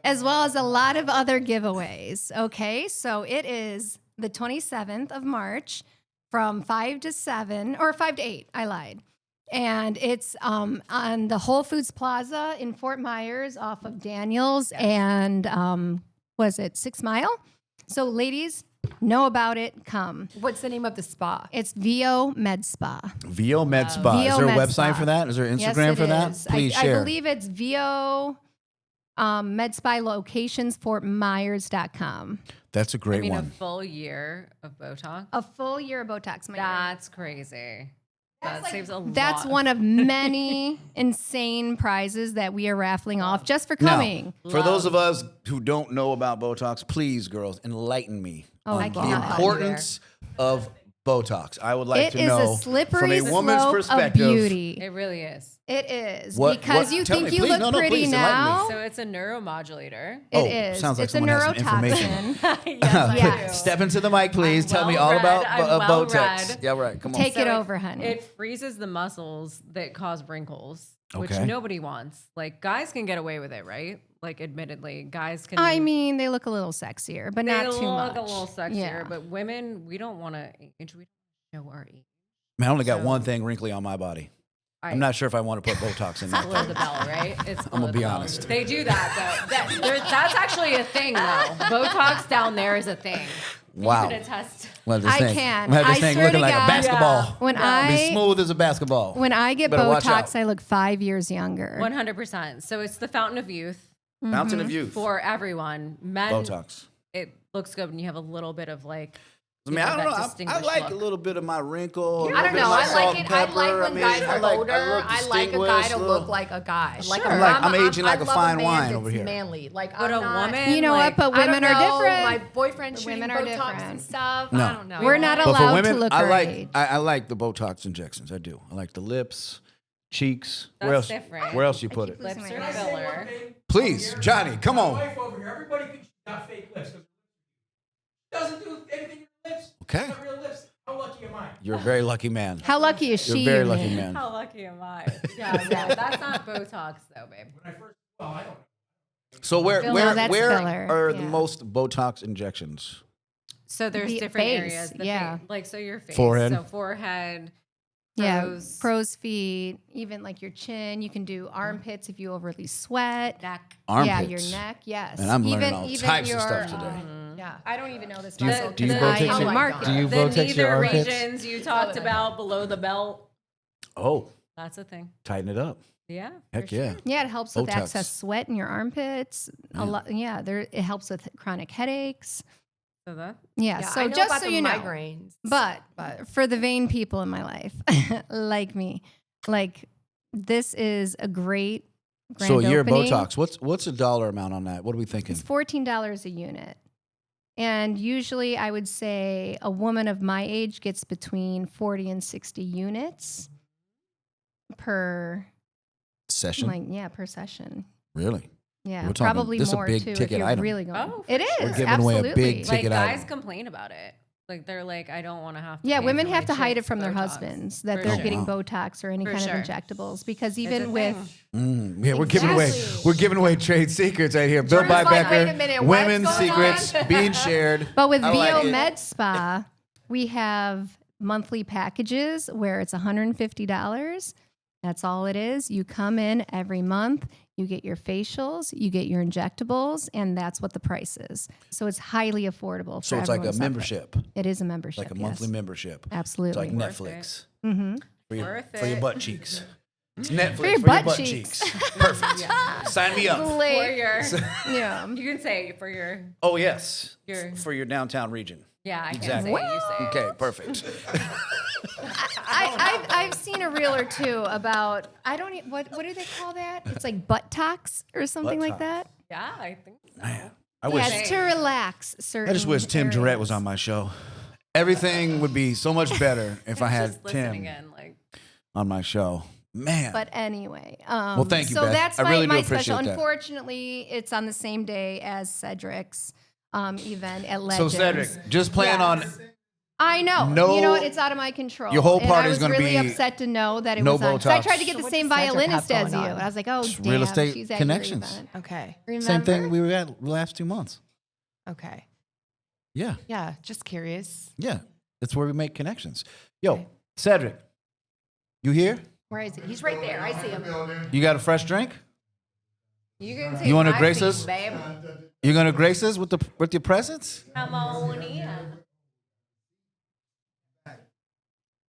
As well as a lot of other giveaways. Okay, so it is the 27th of March from 5 to 7, or 5 to 8, I lied. And it's on the Whole Foods Plaza in Fort Myers off of Daniels and, was it 6 Mile? So ladies, Know about it. Come. What's the name of the spa? It's VO Med Spa. VO Med Spa. Is VO there a Med website Spa. for that? Is there Yes, Instagram it for that? is. Please I share. believe it's VO Med Spa locations FortMyers.com. That's a great I mean, a one. full year of Botox. A full year of Botox. My That's crazy. That saves a lot. That's one of many insane prizes that we are raffling off just for coming. Now, for those of us who don't know about Botox, please, girls, enlighten me on the God. importance of Botox. I would like It to is know a slippery from a woman's slope perspective. of beauty. It really is. It is. What- because what- you tell think me, you please. look No, no, pretty please, enlighten me. now. So it's a neuromodulator. Oh, It is. sounds like it's a someone has some information. neurotoxin. Yes, Step into the mic, please. I'm Tell me well all read. about I'm well Botox. read. Yeah, right. Come on. Take it So over, honey. It freezes the muscles that cause wrinkles, which Okay. nobody wants. Like guys can get away with it, right? Like admittedly, guys can. I mean, they look a little sexier, but they not too look much. a little sexier, Yeah. but women, we don't want to age. We don't show our age. Man, I only got So- one thing wrinkly on my body. I'm not sure if I want to put Botox in It's below there. the bell, right? It's I'm gonna below be the bell. honest. They do that though. That's actually a thing though. Botox down there is a thing. Wow. You can attest. Well, this I thing, can. I'm gonna have this I thing swear looking to like a God. basketball. When Be I smooth as a basketball. when I get Better watch out. Botox, I look 5 years younger. 100%. So it's the fountain of youth Fountain of youth. for everyone. Men, Botox. it looks good when you have a little bit of like. I mean, you I have don't that know. I distinguished like look. a little bit of my wrinkle. I don't know. I like it. I like when guys are older. I like a guy distinguished, to little- look like a guy. Like Sure. I'm aging like a fine wine over here. Manly. Like But I'm a not, woman, You know like, what? But I don't women are know, different. My boyfriend shooting Women are Botox and different. stuff. No. I don't know. We're not But for allowed women, to look I our like age. I like the Botox injections. I do. I like the lips, cheeks. Where That's else? different. Where else you put it? Lips losing or my filler. Please, Johnny, come My on. wife over here, everybody thinks she's got fake lips. Doesn't do anything with her lips. Okay. She's got real lips. How lucky am I? You're a very lucky man. How lucky is You're she? a very you lucky mean? man. How lucky am I? Yeah, that's not Botox though, babe. When I first, well, I don't know. So where Filler. where No, that's where filler. are the Yeah. most Botox injections? So there's The different face, areas. The yeah. like so your face, Forehead. so forehead, Yeah, Crow's- crow's feet, even like your chin. You can do armpits if you overly sweat. neck. Armpits. Yeah, your neck. Yes. And I'm learning even, all even types your, of stuff today. Yeah. I don't even know this. Do you- muscle do you because Botox I your- market do you it. The Botox your neither armpits? regions you talked about below the belt. Oh, That's a thing. tighten it up. Yeah. Heck for yeah. sure. Yeah, it helps with Botox. excess sweat in your armpits. A lot. Yeah, it helps with chronic headaches. So that. Yeah. Yeah, so I know just about so the you know, migraines. but for the vain people in my life, like me, like this is a great grand So a year opening. Botox. What's a dollar amount on that? What are we thinking? It's $14 a unit. And usually I would say a woman of my age gets between 40 and 60 units per Session? per session. Really? Yeah, We're talking- probably this is a more big too ticket if you're item. really going. Oh, for it is. sure. We're giving away a big absolutely. ticket. Like guys item. complain about it. Like they're like, I don't want to have to. Yeah, pay women for have my to hide it chicks' from their Botox. husbands that For they're sure. getting wow. Botox or any For kind sure. of injectables because It's a even with thing. Yeah, we're giving away trade secrets right here. Built by Drew's like, Becker. wait a minute, what's Women's going secrets on? being shared. But with I like VO it. Med Spa, we have monthly packages where it's $150. That's all it is. You come in every month, you get your facials, you get your injectables, and that's what the price is. So it's highly affordable. So for it's like a everyone separate. membership, It is a membership. like a monthly yes. membership. It's Absolutely. like Netflix Mm-hmm. for your, Worth for your it. butt cheeks. It's Netflix For your for butt your butt cheeks. cheeks. Perfect. Sign me up. For your, Yeah. you can say for your, Oh yes, Your- for your downtown region. yeah, I Exactly. can't say it, you say it. Okay, perfect. I've seen a reel or two about what do they call that? It's like buttocks or something like Buttocks. that. Yeah, I think so. Man, I wish Yes, to relax. Certain I just wish Tim Jarrett was areas. on my show. Everything would be so much better if I Just had listening Tim in, like, on my show. Man. But anyway, Well, thank you, So Beth. that's I my, really do my appreciate special. that. Unfortunately, it's on the same day as Cedric's event at So Legends. Cedric, just plan on I know. No- You know what? It's out of my control. Your whole And party's I was gonna really be upset to know that it no was on. 'cause I tried to Botox. get So the what same does Cedric violinist have as you. going on? I was like, oh, It's damn, real estate she's at your connections. event. Okay. same thing Remember? we were at the last 2 months. Okay. Yeah, Yeah. Just curious. yeah. That's where we make connections. Yo, Cedric, you here? Where is he? He's right there. I see him. You got a fresh drink? You can take You want to my grace seat, us? babe. You're gonna grace us with your presence? Come on in.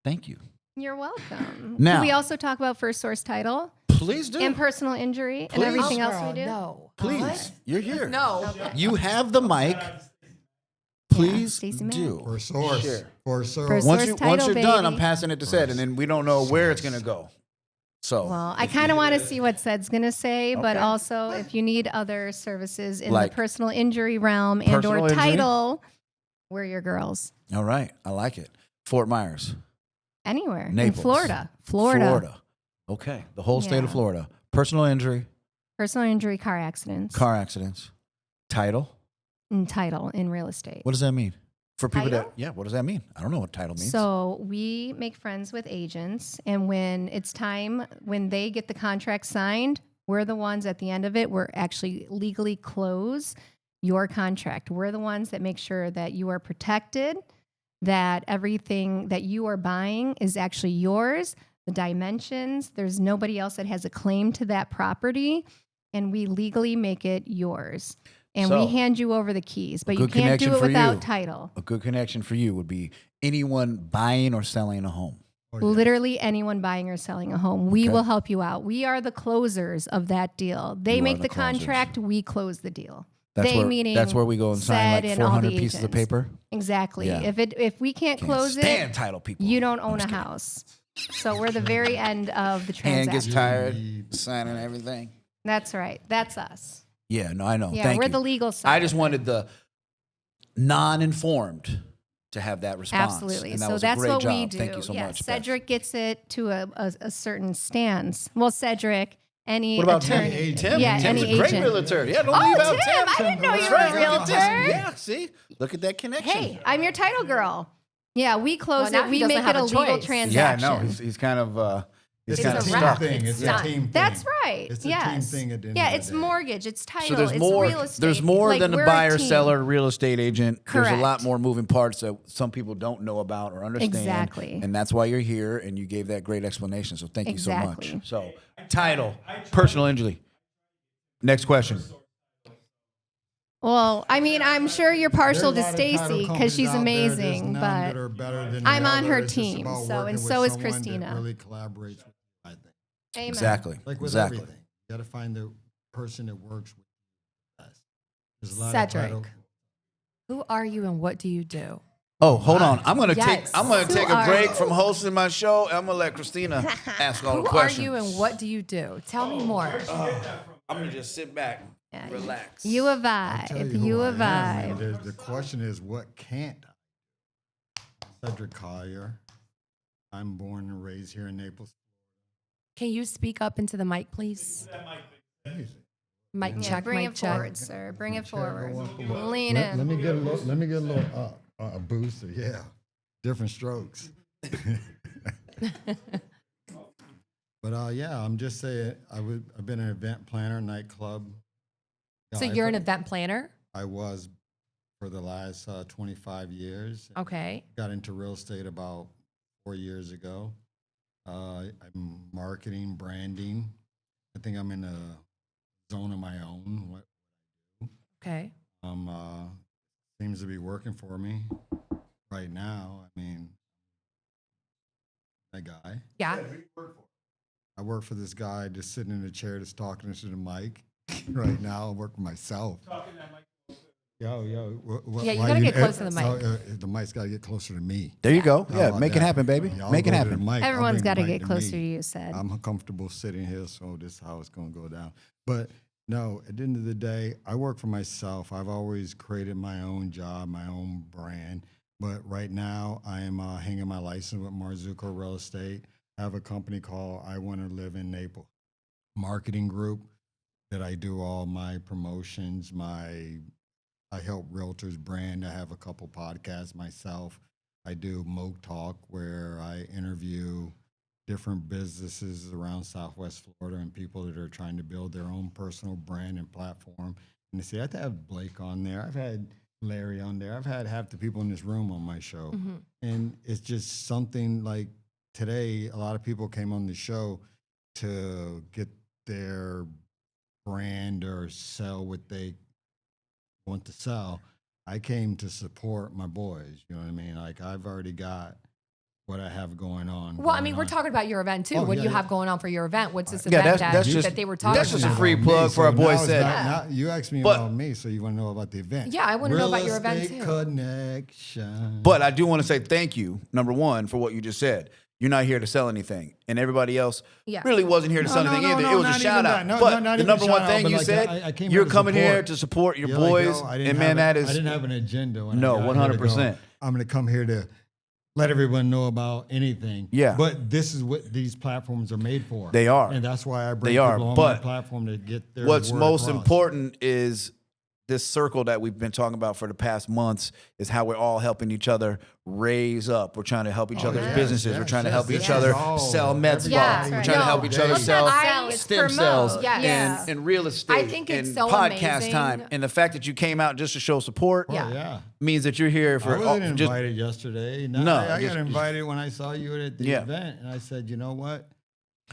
Thank you. You're welcome. Now- Can we also talk about first source title Please do. and personal injury and Please. everything else we do? No. Please, you're here. No. You have the mic. Please Stacey Mack. do. For source. Share. For source. First Once source once title, you're done, baby. I'm passing it to Sed, and then we don't know where it's gonna go. So Well, I kind of want to see what Sed's going to say, but Okay. also if you need other services in Like the personal injury realm and personal or injury? title, we're your girls. all right, I like it. Fort Myers, Anywhere. Naples. In Florida. Florida. Okay, the whole state of Yeah. Florida. Personal injury, Personal injury, car accidents, car accidents, title. and title in real estate. What does that mean for people Title? that? Yeah, what does that mean? I don't know what title means. So we make friends with agents, and when it's time, when they get the contract signed, we're the ones at the end of it. We're actually legally close your contract. We're the ones that make sure that you are protected, that everything that you are buying is actually yours, the dimensions. There's nobody else that has a claim to that property, and we legally make it yours. And So, we hand you over the keys, but you good can't do connection it for without you. title. A good connection for you would be anyone buying or selling a home. Literally anyone buying or selling a home. We Okay. will help you out. We are the closers of that deal. They You are make the the closers. contract, we close the deal. That's They where meaning that's where we go and sign Sed like and all the 400 pieces of agents. paper. Exactly. Yeah. If we can't close stand it, title people. you don't I'm own a just kidding. house. So we're the very end of the Hand gets transaction. tired signing everything. That's right. That's us. Yeah, no, I know. Yeah, Thank we're you. the legal side. I just wanted the non-informed to have that response. Absolutely. And that so was that's a great what job. we do. Thank you so yeah, much, Beth. Cedric gets it to a certain stance. Well, Cedric, any What about attorney. Tim? Tim? Yeah, Tim's any a great agent. realtor. Yeah, don't Oh, leave out Tim, Tim. I didn't know you That's were a right. Look at this. realtor. Yeah, see? Look at that connection. Hey, I'm your title girl. Yeah, we close Well, now it. he We doesn't make have it a a legal choice. Yeah, transaction. I know. He's kind of It's It's a a team wrap. thing. It's It's a done. team thing. That's right. It's a yes. team thing at the end yeah, of the it's day. mortgage, it's title, so there's it's more. real estate. There's more Like, than a we're buyer, team. seller, real estate agent. There's a lot Correct. more moving parts that some people don't know about or understand. Exactly. And that's why you're here, and you gave that great explanation. So thank you so Exactly. much. So title, personal injury. Next question. Well, I mean, I'm sure you're partial to There's a lot of title Stacy companies because she's out there. There's amazing, none but that are better than the I'm on other. her It's just team, about so- working and with so is someone that Christina. really collaborates with you, I think. amen. Exactly. Like with exactly. everything, you got to find the person that works with you best. There's a lot Cedric. of title. Who are you and what do you do? Oh, hold on. I'm gonna Yes. take Who a are break you? from hosting my show. I'm gonna let Christina ask all Who the are questions. you and what do you do? Tell me more. I'm gonna just sit back, Yeah, relax. You a I'll tell vibe. who You I a am, and vibe. the question is, what can't I do? Cedric Collier. I'm born and raised here in Naples. Can you speak up into the mic, please? Mic Yeah, check, bring mic it check. forward, sir. Bring it Chair forward. go up a little. Lean Let in. me get a little booster. Yeah, different strokes. But yeah, I'm just saying I've been an event planner, nightclub. So guy you're an for- event planner? I was for the last 25 years. Okay. Got into real estate about 4 years ago. I'm marketing, branding. I think I'm in a zone of my own. What Okay. seems to be working for me right now. I mean, that guy. Yeah. I work for this guy just sitting in a chair just talking to the mic. Right now, I work for myself. Yo. Yeah, you gotta get close to the mic. The mic's got to get closer to me. There you go. How Yeah, about make it that? happen, baby. Y'all Make it go to the happen. mic, I'll Everyone's bring the got to mic get closer to me. you, said. I'm comfortable sitting here, so this is how it's going to go down. But no, at the end of the day, I work for myself. I've always created my own job, my own brand. But right now, I am hanging my license with Marzuko Real Estate. I have a company called I Want to Live in Naples marketing group that I do all my promotions. I help realtors brand. I have a couple podcasts myself. I do Moke Talk, where I interview different businesses around Southwest Florida and people that are trying to build their own personal brand and platform. And they say, I have to have Blake on there. I've had Larry on there. I've had half the people in this room on my show. Mm-hmm. And it's just something like today, a lot of people came on the show to get their brand or sell what they want to sell. I came to support my boys. You know what I mean? Like I've already got what I have going on. Well, I mean, we're talking about your event too. Oh, what do yeah, you yeah. have going on for your event? What's this Yeah, event that's just- that they were talking that's just a about? free plug for our boy Cedric. You asked me But- about me, so you want to know about the event. Yeah, I wanna know about your Real event, estate too. Connection. But I do want to say thank you, number one, for what you just said. You're not here to sell anything, and everybody else Yeah. really wasn't here to sell anything either. It was a not shout even out. that. No, but not the even number one shout out, thing but you like, said, I came you're here to coming here support. to support your Yeah, boys, I didn't and have man, that I is didn't have an agenda. When No, I got here to 100%. go, I'm going to come here to let everyone know about anything. Yeah. But this is what these platforms are made for. They are. And that's why I bring They are, people on but my platform to get their what's word most across. important is this circle that we've been talking about for the past months is how we're all helping each other raise up. We're trying to help each other's yes, businesses. yes, We're trying to yes, help this each is other all sell med spa. Yeah, We're right. trying to No, help each let's other not sell sell, it's stem promote. cells Yes. and real estate think it's and so podcast amazing. time. And the fact that you came out just to show support Oh, Yeah. yeah. means that you're here for I wasn't just invited yesterday. No, No, I just- got invited when I saw you at the Yeah. event, and I said, you know what?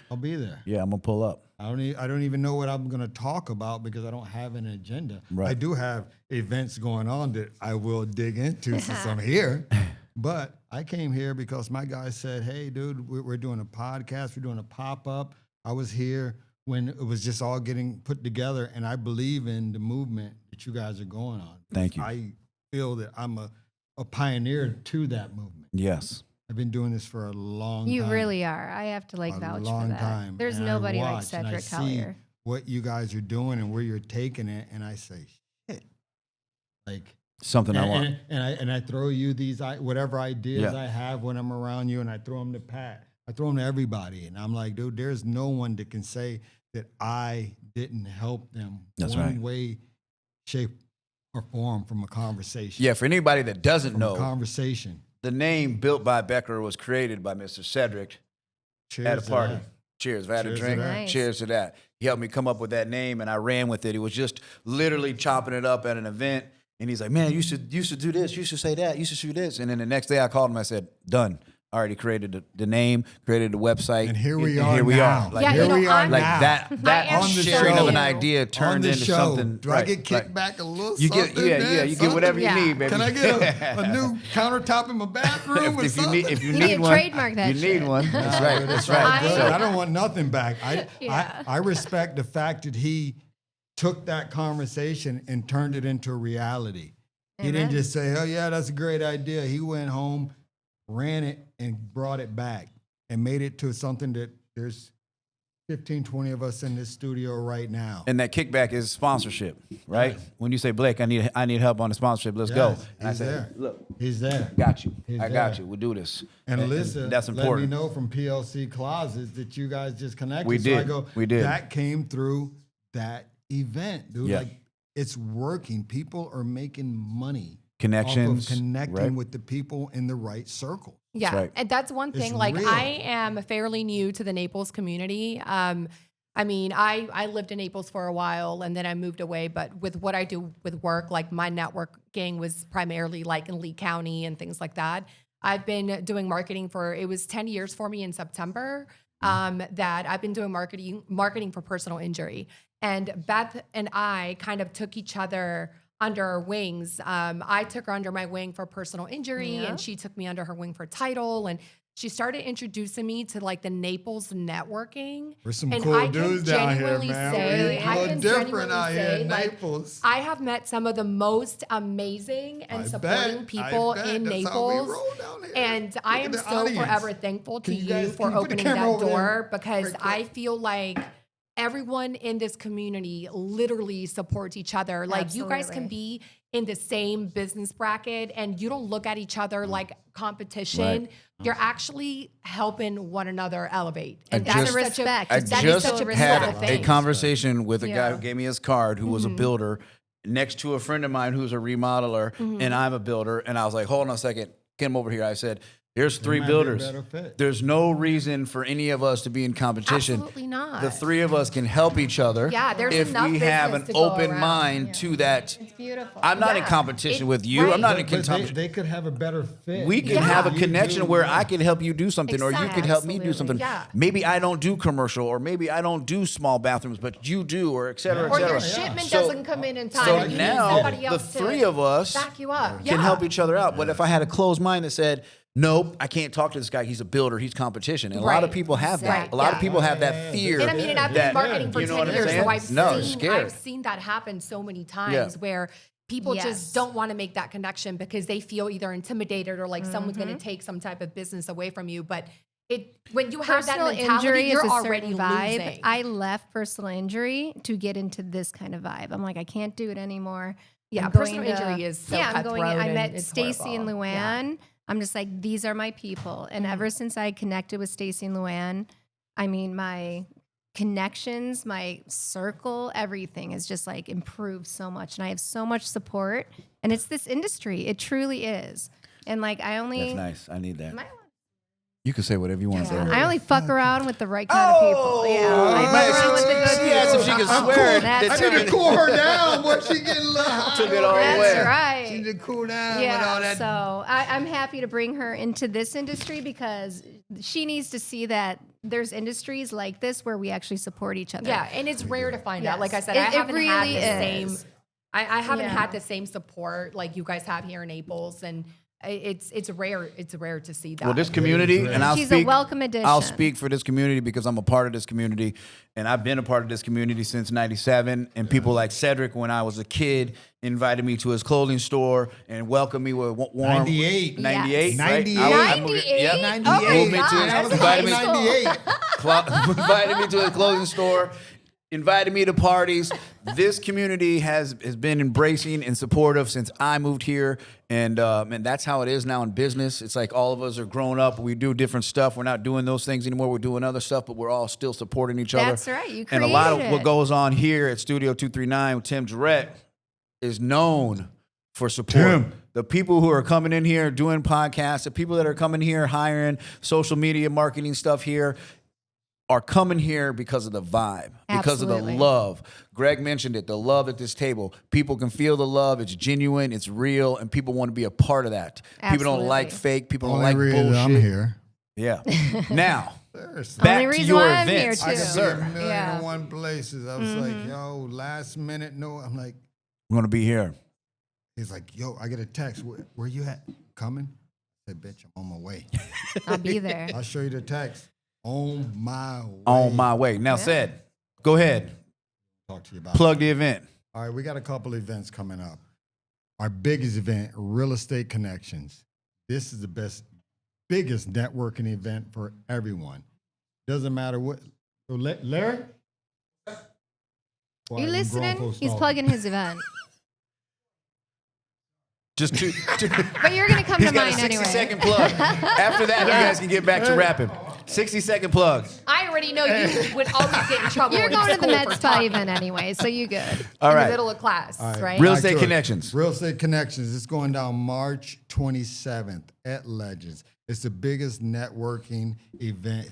I'll be there. yeah, I'm gonna pull up. I don't even know what I'm going to talk about because I don't have an agenda. Right. I do have events going on that I will dig into since I'm here. But I came here because my guy said, hey, dude, we're doing a podcast. We're doing a pop-up. I was here when it was just all getting put together, and I believe in the movement that you guys are going on. Thank you. I feel that I'm a pioneer to that movement. Yes. I've been doing this for a long You time. really are. I have to A vouch long for that. time. There's And I nobody like watch and I Cedric see Collier. what you guys are doing and where you're taking it, and I say, shit. Like Something I want. and I throw you these whatever ideas Yeah. I have when I'm around you, and I throw them to Pat. I throw them to everybody, and I'm like, dude, there's no one that can say that I didn't help them That's one right. way, shape, or form from a conversation. Yeah, for anybody that doesn't from a know, conversation. the name Built by Becker was created by Mr. Cedric Cheers at a to party. that. Cheers. If I had a Cheers to drink, that. Nice. cheers to that. He helped me come up with that name, and I ran with it. He was just literally chopping it up at an event, and he's like, man, you should do this. You should say that. You should do this. And then the next day I called him. I said, done. I already created the name, created the website. And here we are Here we now. are. Like, Yeah, here you know, we are I'm- like now. that am On the sharing show. of an idea On turned the into show. something. Do I get kicked back a little You get, something? yeah, man? you get whatever Yeah. you need, baby. Can I get a new countertop in my bathroom or if you something? need, if you You need need to one, trademark that you need shit. one. That's right. That's All right. good. So- I don't want nothing back. Yeah. I respect the fact that he took that conversation and turned it into reality. He didn't Amen. just say, oh, yeah, that's a great idea. He went home, ran it, and brought it back and made it to something that there's 15, 20 of us in this studio right now. And that kickback is sponsorship, right? When you say, Blake, I need help on the sponsorship. Let's go. Yes, And I he's say, there. look, He's there. got you. He's I got there. you. We'll do this. And Alyssa that's let me important. know from PLC Closets that you guys just connected. We So I did. go, We did. That came through that event, dude. Yeah. Like it's working. People are making money Connections, off of connecting right? with the people in the right circle. Yeah, right. and that's one It's thing. Like real. I am fairly new to the Naples community. I mean, I lived in Naples for a while and then I moved away. But with what I do with work, like my networking was primarily like in Lee County and things like that. I've been doing marketing it was 10 years for me in September that I've been doing marketing for personal injury. And Beth and I kind of took each other under our wings. I took her under my wing for personal injury Yeah. and she took me under her wing for title. And she started introducing me to like the Naples networking. There's some And cool I can dudes down here, genuinely man. say- We I look can different genuinely out here say, in like, Naples. I have met some of the most amazing and supporting people in That's how we Naples. roll down here. And I Look am at the so audience. forever thankful to Can you you guys- for can you put the opening camera that over there? door because Right quick. I feel like everyone in this community literally supports each other. Like you guys can Absolutely. be in the same business bracket and you don't look at each other like competition. Right. You're actually helping one another elevate. I And just- that's That's a such respect. I It's that is just such a had beautiful a thing. conversation with a guy Yeah. who gave me his card who was a builder next to a friend of mine who's a remodeler and I'm a builder. And I was like, hold on a second, get him over here. I said, Here's three might be a builders. better fit. There's no reason for any of us to be in competition. Absolutely not. The three of us can help each other. Yeah, there's if enough we have an business to go open around. mind to that. It's beautiful. I'm not in Yeah. competition with you. right. I'm not in But competition. they could have a better fit. We can Yeah. have a You connection do, where yeah. I can help you do something, or you Exactly. can help me do Absolutely. something. Yeah. Maybe I don't do commercial, or maybe I don't do small bathrooms, but you do, or et cetera, et Or cetera. your shipment So- doesn't come in time. So and you need now somebody the else three to of us back you up. can help each other out. But if I had a closed mind that said, nope, I can't talk to this guy. He's a builder. He's competition. And a lot of Right. people have that. Right. A lot of Yeah. people have that fear. And I mean, and I've been that- marketing for you know 10 what I'm years, saying? so I've No, seen scared. I've seen that happen so many times Yeah. where people Yes. just don't want to make that connection because they feel either intimidated or like someone's going Mm-hmm. to take some type of business away from you. But when you have Personal that mentality, injury you're is a already certain vibe. losing. I left personal injury to get into this kind of vibe. I'm like, I can't do it anymore. Yeah, I'm going personal injury is so I'm going. cutthroat I and met it's Stacy and horrible. Yeah. Luann. I'm just like, these are my people. And ever since I connected with Stacy and Luann, I mean, my connections, my circle, everything has just like improved so much. And I have so much support. And it's this industry. It truly is. And like, I only, That's nice. I need that. Am I- You can say whatever you want to say. I only fuck around with the right kind of people. Yeah, I man, fuck around with the good she people. asked if she could swear. That's That I need took to it- cool her down, but she getting loud. took it all the That's way. right. She need to cool down with all Yeah, that. so I'm happy to bring her into this industry because she needs to see that there's industries like this where we actually support each other. Yeah, and it's rare to find out. Yes. Like I said, It- I it haven't had really the same. is. I haven't Yeah. had the same support like you guys have here in Naples, and it's rare. It's rare to see that. Well, this community, and I'll She's a speak. welcome addition. I'll speak for this community because I'm a part of this community, and I've been a part of this community since '97. And people like Cedric, when I was a kid, invited me to his clothing store and welcomed me with warm. 98. 98. Yes. right? 98. I was- 98? Yep. Oh my Moved me to gosh, his- I was invited in me- high school. 98. invited me to his clothing store, invited me to parties. This community has been embracing and supportive since I moved here, and that's how it is now in business. It's like all of us are grown up. We do different stuff. We're not doing those things anymore. We're doing other stuff, but we're all still supporting each other. That's right. You And a lot of created what it. goes on here at Studio 239 with Tim Jira is known for support. Tim. The people who are coming in here doing podcasts, the people that are coming here hiring social media marketing stuff here are coming here because of the vibe, because of the Absolutely. love. Greg mentioned it, the love at this table. People can feel the love. It's genuine, it's real, and people want to be a part of that. People don't like Absolutely. fake. People don't Only like reason bullshit. I'm here. Yeah. Now, Seriously. back Only to reason your why I'm here, events. too. I could be Sir, a million Yeah. and one places. I was like, yo, last minute, no. I'm like, I'm going to be here. he's like, yo, I get a text. Where you at? Coming? I said, bitch, I'm on my way. I'll be there. I'll show you the text. On my way. On my way. Now, said, go ahead. Talk to you about Plug the event. All right, we got a couple events coming up. Our biggest event, Real Estate Connections. This is the biggest networking event for everyone. Doesn't matter what. So Larry? Quiet, You them grown listening? folks He's talking. plugging his event. Just two. But you're going to come He's to got a mine 60-second anyway. plug. After that, you guys can get back to rapping. 60-second plug. I already know you would always get in trouble. You're in going to the school Med for Spa talking event anyway, so you good. All in right. the middle of class, All right? Real Back Estate to it. Connections. Real Estate Connections. It's going down March 27th at Legends. It's the biggest networking event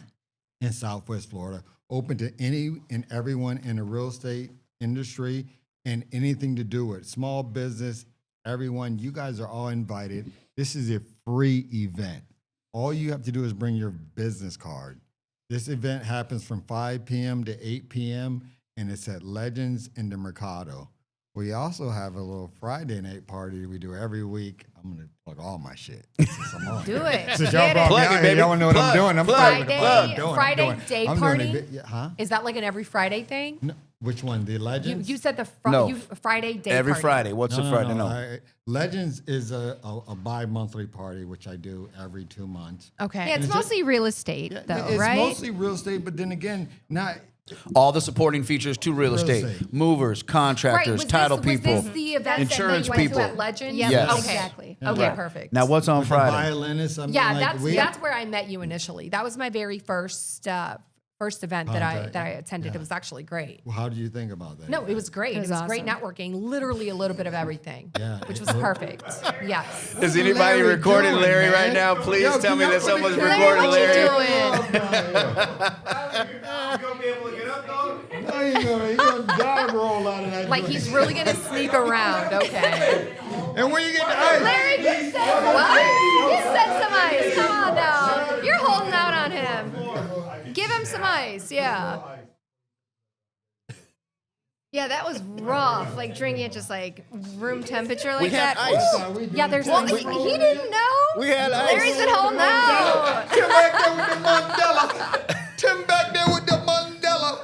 in Southwest Florida, open to any and everyone in the real estate industry and anything to do with small business. Everyone, you guys are all invited. This is a free event. All you have to do is bring your business card. This event happens from 5 p.m. to 8 p.m., and it's at Legends in the Mercado. We also have a little Friday night party we do every week. I'm going to plug all my shit. Since I'm on. Do it. Since y'all Get brought it. me Plug out it, here, baby. y'all want to know what Plug, I'm doing. I'm plug. telling you what I'm doing. Friday day I'm party? doing yeah, huh? Is that like an every Friday thing? No, which one? The Legends? You said the No. Friday day Every party. Friday. What's the Friday? No. Legends is a bi-monthly party, which I do every 2 months. Okay. Yeah, it's mostly real estate, though, It's right? mostly real estate, but then again, not All the supporting features to real Real estate. estate. Movers, contractors, title people. Was this the event insurance that you went people. to at Legend? Yep, Yes. Okay. exactly. Okay, Right. perfect. Now, what's on with the Friday? violinists. I mean, Yeah, like, that's where I met you initially. That was my very first first event that I attended. It was actually great. Well, how did you think about that? No, it was great. It was great networking. Literally a little bit of everything, which was perfect. Yes. Is anybody recording Larry right now? Please tell me that someone's recording Larry. You gonna be able to get up, dog? No, he's gonna dive roll out of that. Like he's really gonna sneak around. Okay. And when you get the ice, Larry, get some ice. Come on now. You're holding out on him. Give him some ice. Yeah. Yeah, that was rough. Like drinking it just like room temperature like that. ice. Yeah, there's Well, he didn't know. We had ice. Larry's been holding out. Tim back there with the Mandela. Tim back there with the Mandela.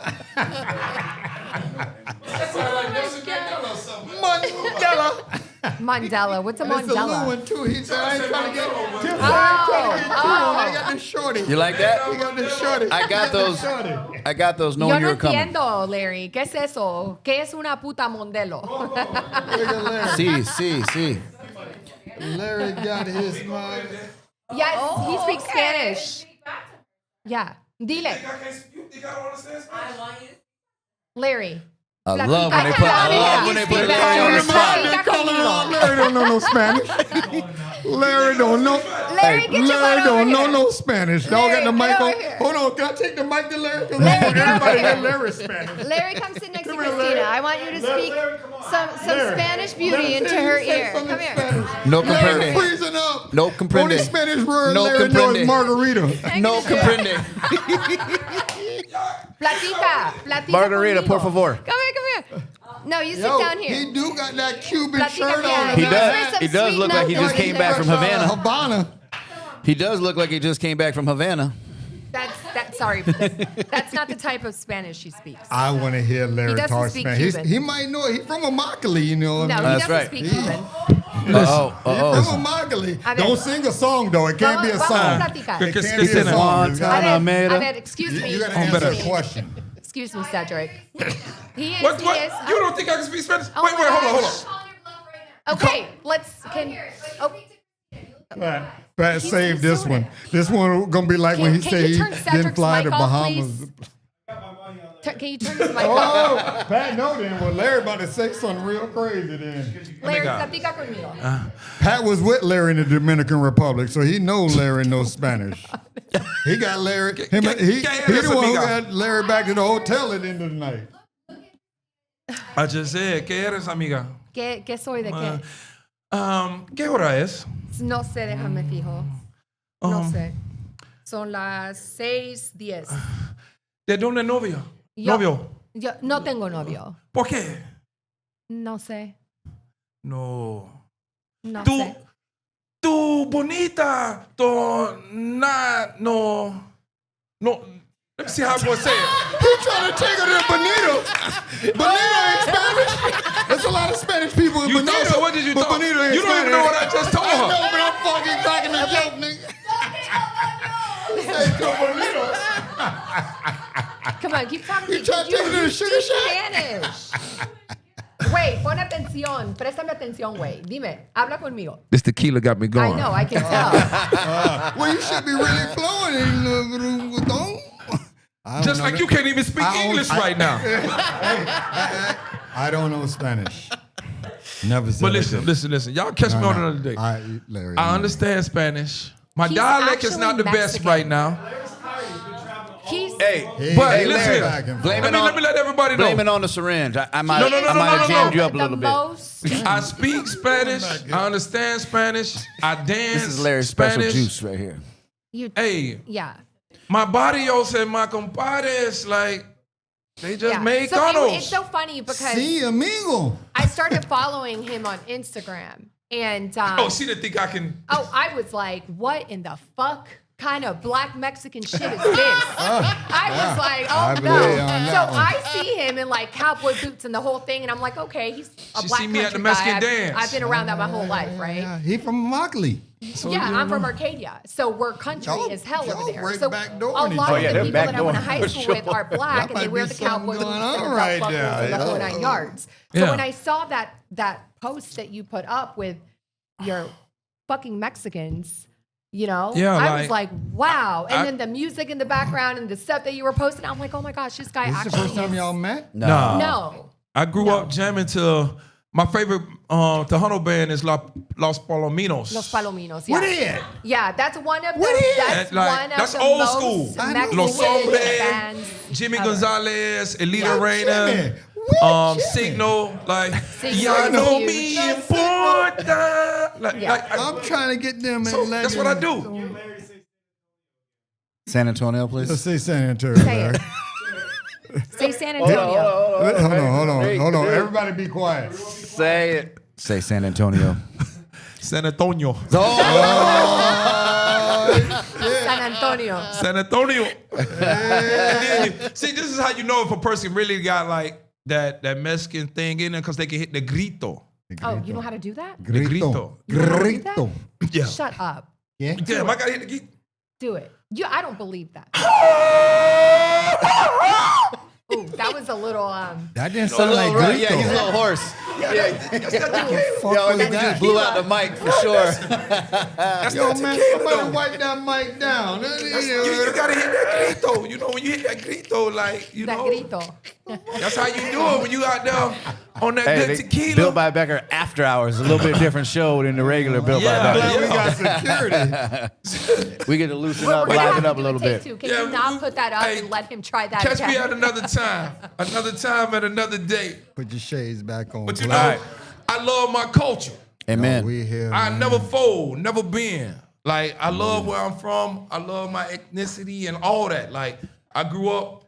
That sounds like Nelson Mandela or something. Mandela. Mandela. What's a It's a little Mandela? one too. He said, I ain't trying to get Tim. I ain't trying to get two. I got this shorty. You like that? He got this shorty. I got those. I got those Yo knowing you no were coming. entiendo, Larry. ¿Qué es eso? ¿Qué es una puta Mondelo? Look at Larry. Sí. Larry got his mind. Yes, he speaks Spanish. Yeah. Dile. You think I don't understand Spanish? Larry. I love when they put Larry on the spot. Larry don't know no Spanish. Larry don't know. Larry, get your butt Larry over don't know here. no Spanish. Dog got the Larry, mic get on. over here. Hold on, can I take the mic to Larry? Larry, get over Everybody here. got Larry Spanish. Larry, come sit next to Come here, Christina. Larry. I want you to speak some Larry. Spanish beauty Larry, into say- her say ear. something Come in here. Spanish. No Larry comprende. freezing up. No comprende. Only Spanish word No Larry knows comprende. margarita. No comprende. Platica. Margarita, conmigo. por favor. Come here. No, you sit Yo, down here. he do got that Cuban Platica shirt bien. on. He Give does. her some He does sweet look like he milk just over came there. back from Havana. Havana. He does look like he just came back from Havana. Sorry. That's not the type of Spanish she speaks. I want to hear Larry doesn't talk speak Spanish. Cuban. He might know. He's from Immokalee, you know. No, he That's doesn't right. speak Cuban. He's from Immokalee. A ver. Don't sing a song, though. It can't be a Vamos song. a platicar. It Que- can't que be a tiene? song. A ver, excuse me. You got to better. answer the question. Excuse me, Cedric. He is. What? He What? is. You don't think I can speak Spanish? Oh Wait, my hold gosh. on. Okay, let's. Pat, save this one. This one gonna be like when he Can said you he turn didn't Cedric's fly to mic off, Bahamas. please? Can you turn his mic off? Oh, Pat know then. Well, Larry about to say something real crazy then. Larry, platica conmigo. Pat was with Larry in the Dominican Republic, so he knows Larry knows Spanish. He got Larry. He the one who got Larry back to the hotel at the end of the night. I just said, ¿qué eres, amiga? ¿Qué soy de qué? ¿Qué hora es? No sé, déjame fijo. No sé. Son las 6:10. ¿De dónde novio? Yo- Novio. Yo no tengo novio. ¿Por qué? No sé. No. No Tú, sé. tú bonita, no. Let me see how I'm gonna say it. He trying to take her to Bonito. Bonito ain't Spanish. There's a lot of Spanish people in You Bonito. thought so? What did you but thought? Bonito ain't You don't even Spanish. know what I just told I her. know, but I'm fucking cracking the joke, nigga. Say to Bonito. Come on, keep talking. You trying to take her to the sugar shack? Spanish. Güey, pon atención. Préstame atención, güey. Dime, habla conmigo. This tequila got me I going. know, I can tell. Well, you should be really fluent in Just like you can't even speak English right now. I don't know Spanish. Never said But I did. listen. Y'all catch me on another day. Larry, I understand Spanish. My He's dialect is not the actually best Mexican. right now. He's But Hey, listen, Larry, blame it let me let everybody know. Blame it on the syringe. I might, No, I might have jammed you up a the little bit. most. I speak Spanish. I understand Spanish. I dance. This is Larry's Spanish. special juice right here. Hey, Yeah. my barrios and my compadres, like, they just Yeah. made So conos. it's so funny because Sí, amigo. I started following him on Instagram. And Oh, she didn't think I can. I was like, what in the fuck kind of black Mexican shit is this? I was like, I oh believe no. on So that one. I see him in like cowboy boots and the whole thing, and I'm like, okay, he's a She black see me at the country Mexican guy. dance. I've been around that my whole life, right? Yeah, he from Immokalee. Yeah, I'm from Arcadia, so we're country Y'all- as hell y'all over there. right So back door a in each lot other. of yeah, the they're people back that I went to door, high for school with sure. are black, and might they wear be the something cowboy boots going and on the belt right buckles there. and the whole Yeah. 9 yards. So Yeah. when I saw that post that you put up with your fucking Mexicans, You know, Yeah, I like- was like, wow. And then the music in the background and the stuff that you were posting, I'm like, oh my gosh, this guy This is actually the first time is- y'all met? Nah. No. I grew up jamming to my favorite Tejano band is Los Palominos. Los Palominos. Yeah. What is? Yeah, that's one of the. What is? That's Like, one of that's the old most school. Mexican Los Hombres, bands Jimmy ever. Gonzalez, Elita Yeah. Reina, Jimmy. Where Jimmy? Signal, like Signal ya is no huge. me importa. Like, I'm trying to get them so in that's what I do. San Antonio, please. Let's say San Antonio. Say it. Say San Antonio. Hold on. Everybody be quiet. Say it. Say San Antonio. San Antonio. San Antonio. San Antonio. And then see, this is how you know if a person really got like that Mexican thing in there because they can hit the grito. Oh, you know how to do that? The grito. You know how to do that? Grito. Yeah. Shut up. Yeah. Damn, I gotta hit the grito. Do it. I don't believe that. Ooh, that was a little That didn't sound like Right, Grito. yeah, he's a little hoarse. Fuck was He that? blew out the mic for sure. Yo, man, somebody wipe that mic down. You gotta hit that grito. You know, when you hit that grito, like, you that know, grito. that's how you do it when you out there on that Hey, good they- tequila. Built by Becker After Hours, a little bit different show than the regular Built Yeah, by Becker. We got security. We get to loosen We're up, gonna have liven to up a do little take bit. two. Can Yeah, you not put that up hey, and let him try that Catch again? me at another time at another date. Put your shades back on. But you please. know, I love my culture. Amen. We here. I man. never fold, never been. Like, I love where I'm from. I love my ethnicity and all that. Like, I grew up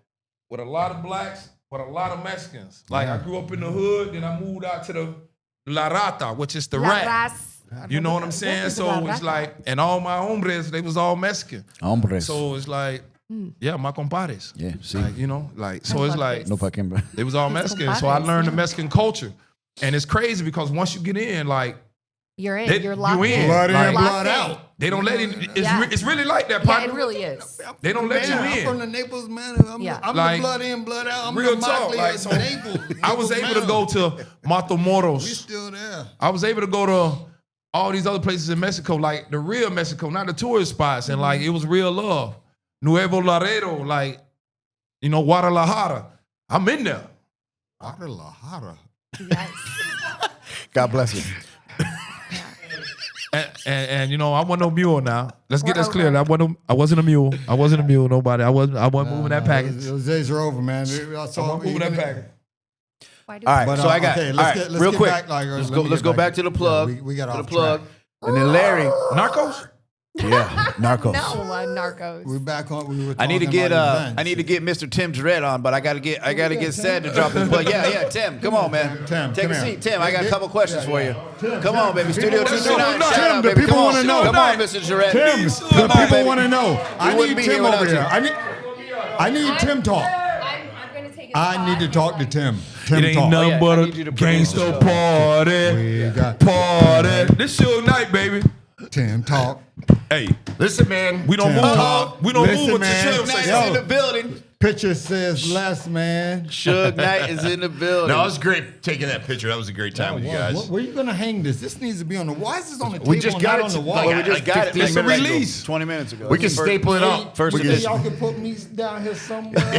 with a lot of blacks, but a lot of Mexicans. Like, I grew up in the hood, then I moved out to the La Rata, which is the La rat. Ras. You know what I'm saying? is So La it's Rata? like, and all my hombres, they was all Mexican. Hombres. So it's like, yeah, my compadres. Yeah, see. Like, you know, like, so it's like, No fucking. they was all Mexican. So I learned the Mexican culture. And it's crazy because once you get in, like, You're in. They- You're locked you in. Blood in, Like- blood Locked in. out. they don't let it, Yeah. it's really like that, Yeah, partner. it really is. They don't let Man, I'm you from in. the Naples, man. I'm Yeah. the Like, blood in, blood out. I'm Real the talk. Motley Like, of so Naples. I was Naples able to go to We Matamoros. still there. I was able to go to all these other places in Mexico, like the real Mexico, not the tourist spots. And like, it was real love. Nuevo Laredo, like, you know, Guadalajara. I'm in there. Guadalajara. Yes. God bless you. And you know, I wasn't no mule now. Let's get We're this clear. over. I wasn't a mule. I wasn't a mule, nobody. I wasn't moving that package. Those days are over, man. I I saw wasn't moving that package. Why do All right, But, so I got. okay, all let's right, get real get quick. back, like, let's let go. me Let's get go back to the plug. Yeah, we got to off the plug, track. and then Larry. Narcos? Yeah, Narcos. No, Narcos. We're back on. We were I need to talking get about events. I need to get Mr. Tim Jarrett on, but I gotta get Ced to drop his plug. Yeah, Tim, come on, man. Tim, Take come a here. seat, Tim. I got a couple questions for you. Come on, baby. Studio Tim, 229. Tim, Shout out, the baby. people Come on, wanna know. Come on, Mr. Jarrett. Tim, Come the on, people baby. want to know. I wouldn't need be here Tim over without here. I need Tim talk. I'm going to take a I need to talk to Tim. It Tim ain't talk. nothing yeah, but I a need you to produce the gangsta show. party. We got Party. This Suge Knight, baby. Tim talk. Hey, Listen, man. we don't Tim move. talk. We don't Listen, move until man. Suge say Knight's something. in the building. Picture says less, man. Suge Knight is in the building. No, it was great taking that picture. That was a great time with you guys. Where you gonna hang this? This needs to be on the. Why is this on the table? We just got not it on the to- wall. like, Well, we just like got it. 15 like, minutes like, release. 20 minutes ago. We can First- staple it up. First Maybe edition. y'all can put me down here somewhere. Like,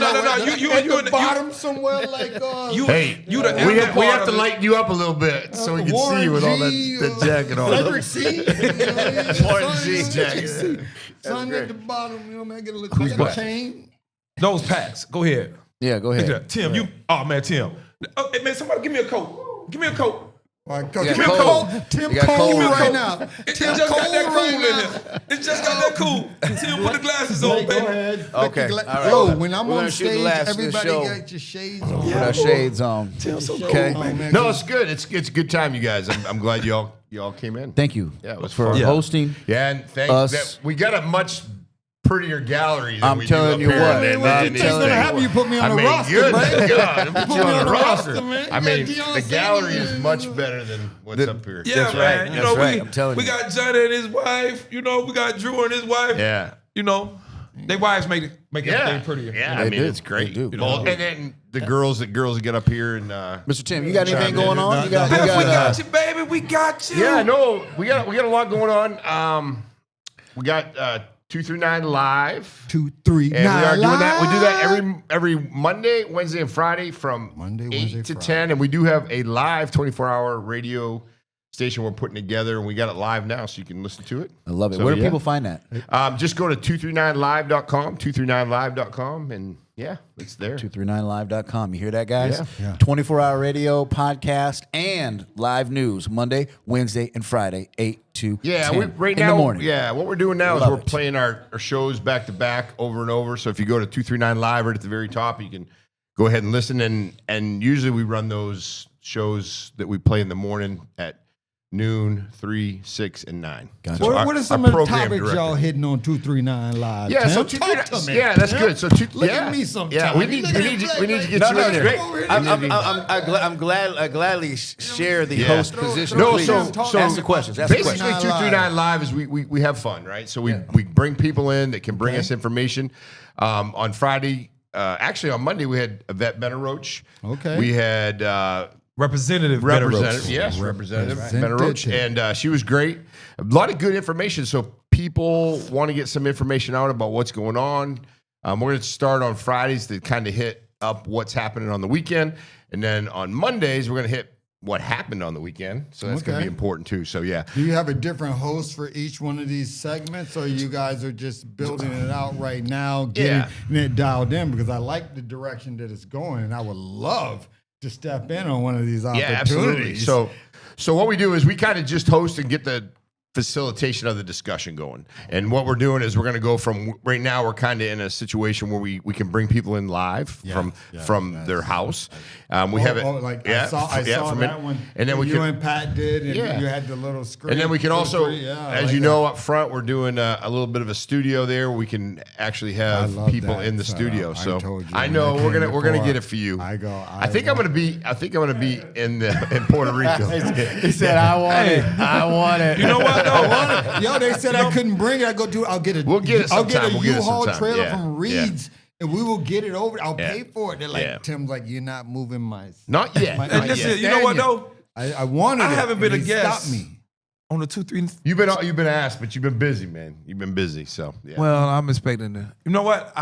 No. You at in the the bottom somewhere, like You, Hey, you the we elder have part to of it. lighten you up a little bit so we can see you with all that jacket on. Cedric C. Warren G jacket. Sun at the bottom, you know, man. Get a little what? chain. Those packs. Go ahead. Yeah, go Look at ahead. that. Tim, you. Oh man, Tim. Oh, hey, man, somebody give me a coat. Give me a coat. All right, You got Tim cold. cold. Tim You got cold cold. right now. It Tim just got cold that cool right in now. there. It just got that cool. Tim, put the glasses on, Go baby. ahead. Okay, Yo, all right. when I'm We're on gonna shoot the stage, last of the everybody show. got your shades on. Put our shades on. Okay. Oh, man. No, it's good. It's a good time, you guys. I'm glad you all came in. Thank you. Yeah, it was for fun. Yeah. hosting. Yeah, and thank Us. that we got a much prettier gallery than I'm we telling do you up here. what, And I'm then telling gonna you have you put me on I the mean, roster, good man. God, put you on the roster. man. I mean, You got the Deion gallery Sanders. is much better than what's up here. Yeah, That's man. right. You That's know, right. I'm telling we you. got Johnny and his wife. You know, we got Drew and his wife. Yeah. You know, They wives make everything prettier. Yeah, They I mean, do. it's great. They do. Well, and then the girls that get up here and Mr. Tim, you got anything going on? You Beth, got, we got you, baby. We got you. yeah, no, we got a lot going on. We got 239 live. 239 And we are doing that. We do that live. every Monday, Wednesday, and Friday from Monday, 8 Wednesday, to Friday. 10. And we do have a live 24-hour radio station we're putting together, and we got it live now, so you can listen to it. I love it. So, Where do yeah. people find that? Just go to 239live.com, 239live.com, and yeah, it's there. 239live.com. You hear that, guys? Yeah. 24-hour radio, podcast, and live news Monday, Wednesday, and Friday, 8 to Yeah, 10 right in now, the morning. yeah, what we're doing now is Love we're it. playing our shows back to back over and over. So if you go to 239 Live right at the very top, you can go ahead and listen. And usually we run those shows that we play in the morning at noon, 3, 6, and 9. Gotcha. So What are some our of the program topics director- y'all hitting on 239 Live? Yeah, so Tim? 239 Talk to me, yeah, that's Tim. good. So Look yeah, at me sometime. Yeah, we need to get you in there. I'm gladly share the Yeah. host position. No, Please. so ask the questions. Ask the basically, questions. 239 Live is we have fun, right? So we bring people in that can bring us information. On Friday, actually on Monday, we had Yvette Benneroach. Okay. We had Representative Representative, Benneroach. yes, Representative Representative. Benneroach, and she was great. A lot of good information. So people want to get some information out about what's going on. We're going to start on Fridays to kind of hit up what's happening on the weekend, and then on Mondays we're going to hit what happened on the weekend. So that's going to Okay. be important too. So yeah. Do you have a different host for each one of these segments, or you guys are just building it out right now, getting it dialed in? Because I like the direction that it's going, and I would love to step in on one of these Yeah, absolutely. opportunities. So what we do is we kind of just host and get the facilitation of the discussion going. And what we're doing is we're going to go from right now we're kind of in a situation where we can bring people in live from their house. We have it. I saw from that it. one. And then we you can, and Pat did, and Yeah. you had the little screen. and then we can also, as like you that. know, up front, we're doing a little bit of a studio there. Where we can actually have love people that in the setup. studio. I So told you I when know I we're came gonna before, get it for you. I I think I'm gonna be in Puerto Rico. He said, "I want it. I want it." You know what though? Yo, they said I couldn't bring it. I go do. I'll get it. We'll get it I'll get sometime. a We'll get it U-Haul sometime. trailer Yeah. from Reed's, and we will get it over. I'll Yeah. pay for it. They're like, Yeah. Tim's like, you're not moving my. Not yet. My- And Not listen, yet. you know what though? I wanted. I it, haven't been and a they guest. stopped me. On the 2-3. You've been asked, but you've been busy, man. You've been busy, so yeah. Well, I'm expecting that. You know what?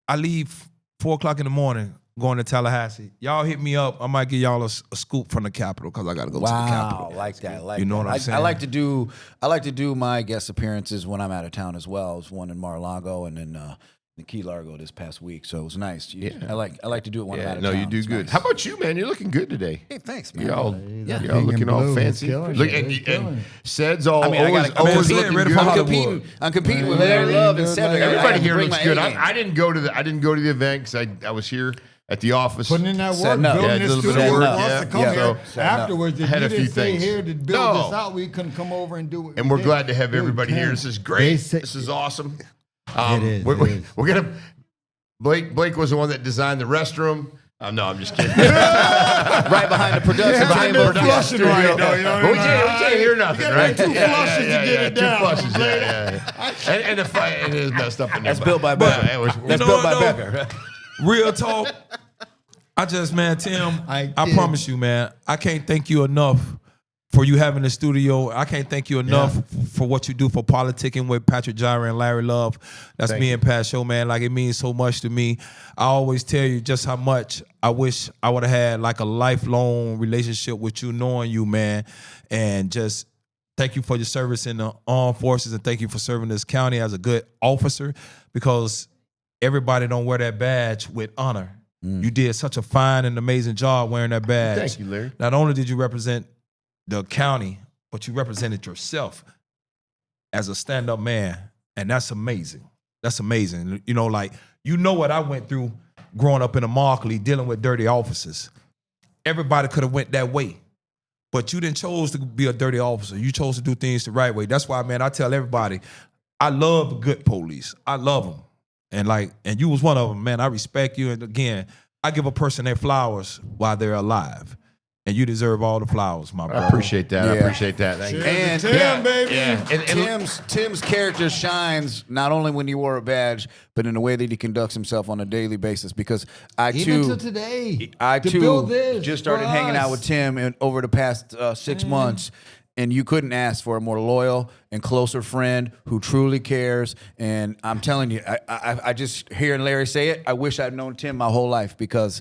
I leave 4:00 in the morning going to Tallahassee. Y'all hit me up. I might give y'all a scoop from the Capitol because I got to go to the Capitol. Wow, like that. Like You know that. what I'm saying? I like to do my guest appearances when I'm out of town as well. I was one in Mar-a-Lago and then in Key Largo this past week, so it was nice. I like to do it when I'm out of no, town. you do It's good. nice. How about you, man? You're looking good today. Hey, thanks, man. Y'all, Yeah. y'all looking all Blue, fancy. killing it. Look, He's killing and it. Ced's all I mean, I always, gotta- always man, looking ready good. for I'm Hollywood. competing with Larry Love and Cedric. I Everybody have to here bring looks my good. A game. I didn't go to the event because I was here at the office. Putting in that work, Setting up. building Yeah, this a little bit studio. of work, Wants yeah, to come yeah. here So, afterwards. If had you a few didn't stay things. here to build No. this out, we couldn't come over and do it. And we're glad to have everybody here. This is great. This is awesome. We're gonna. Blake was the one that designed the restroom. No, I'm just kidding. Right behind the production Behind table. the flushing right now, you know But we can't hear nothing, right? two flushes to get it down. Two flushes, and it is messed up in there. That's built by Becker. That's know built what, by though? Becker. Real talk. Tim, I I did. promise you, man, I can't thank you enough for you having the studio. I can't thank you enough for what you do for politicking with Pat Jira and Larry Love. That's me and Pat's show, man. Like, it means so much to me. I always tell you just how much I wish I would have had like a lifelong relationship with you, knowing you, man. And just thank you for your service in the armed forces, and thank you for serving this county as a good officer, because everybody don't wear that badge with honor. You did such a fine and amazing job wearing that badge. Thank you, Larry. Not only did you represent the county, but you represented yourself as a stand-up man, and that's amazing. That's amazing. You know, like, you know what I went through growing up in a Markley, dealing with dirty officers. Everybody could have went that way, but you didn't chose to be a dirty officer. You chose to do things the right way. That's why, man, I tell everybody, I love good police. I love them. And you was one of them, man. I respect you. And again, I give a person their flowers while they're alive. and you deserve all the flowers, my brother. I appreciate that. I Yeah. appreciate that. Thank you. And Tim, baby. Yeah. And Tim's character shines not only when he wore a badge, but in the way that he conducts himself on a daily basis. Because I Even too, to today. I to too build this just started for hanging out us. with Tim over the past 6 months. And you couldn't ask for a more loyal and closer friend who truly cares. And I'm telling you, I just hearing Larry say it, I wish I'd known Tim my whole life because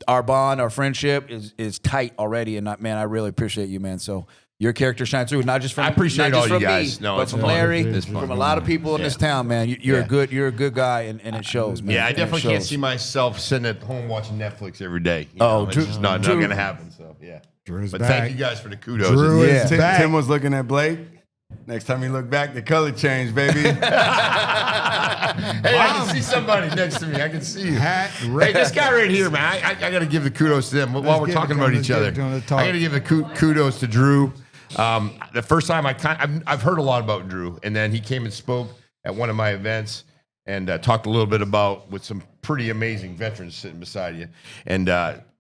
our bond, our friendship is tight already. And man, I really appreciate you, man. So your character shines through, not just from I appreciate not just all you from guys. me, No, but it's from fun. Larry, It's fun. from a lot of people in this town, man. You're a good guy, and it shows, man. yeah, I And it definitely can't shows. see myself sitting at home watching Netflix every day. Oh, it's Drew- just not Drew- going to happen. So, yeah. Drew's But back. thank you guys for the kudos. Drew is Tim, back. Tim was looking at Blake. Next time you look back, the color changed, baby. Hey, I can see somebody next to me. I can see you. Hat, Hey, this guy right here, man. I got to give the kudos to them while we're give it talking to about him. each Let's other. give it to him. Let's talk. I got to give the kudos to Drew. The first time I've heard a lot about Drew, and then he came and spoke at one of my events and talked a little bit about with some pretty amazing veterans sitting beside you, and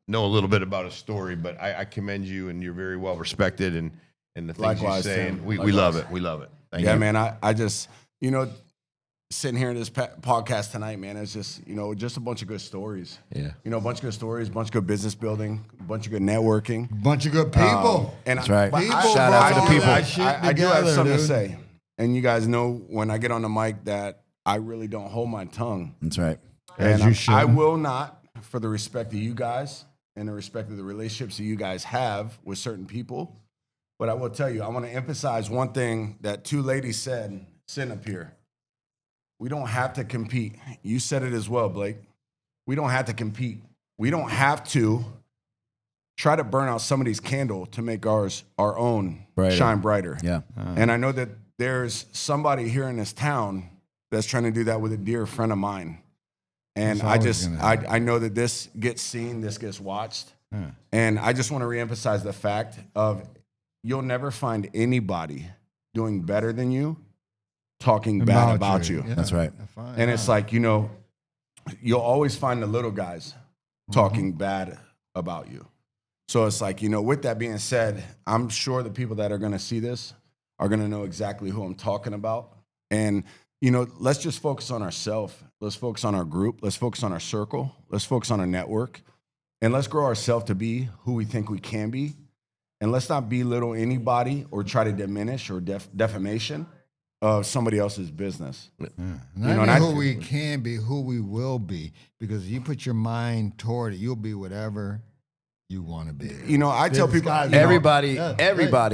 know a little bit about his story. But I commend you, and you're very well respected, and the things Likewise, you say, Tim. and we Likewise. love it. We love it. Thank Yeah, you. man. I just, sitting here in this podcast tonight, man, it's just, just a bunch of good stories. Yeah. A bunch of good stories, a bunch of good business building, a bunch of good networking. Bunch of good people. And That's right. but People Shout out to the brought all people. that shit I do have together, something to dude. say. And you guys know when I get on the mic that I really don't hold my tongue. That's right. As And you should. I will not, for the respect of you guys and the respect of the relationships that you guys have with certain people. But I will tell you, I want to emphasize one thing that two ladies said sitting up here. We don't have to compete. You said it as well, Blake. We don't have to compete. We don't have to try to burn out somebody's candle to make our own Brighter. shine brighter. Yeah. And I know that there's somebody here in this town that's trying to do that with a dear friend of mine. And It's I always just, gonna happen. I know that this gets seen, this gets watched. And I just want to reemphasize the fact of you'll never find anybody doing better than you talking bad about you. Yeah. That's right. Fine. And it's like, you'll always find the little guys talking bad about you. So it's like, with that being said, I'm sure the people that are going to see this are going to know exactly who I'm talking about. And, let's just focus on ourselves. Let's focus on our group. Let's focus on our circle. Let's focus on our network. And let's grow ourselves to be who we think we can be. And let's not belittle anybody or try to diminish or defamation of somebody else's business. Not who we can be, who we will be. Because if you put your mind toward it, you'll be whatever you want to be. I tell people, Everybody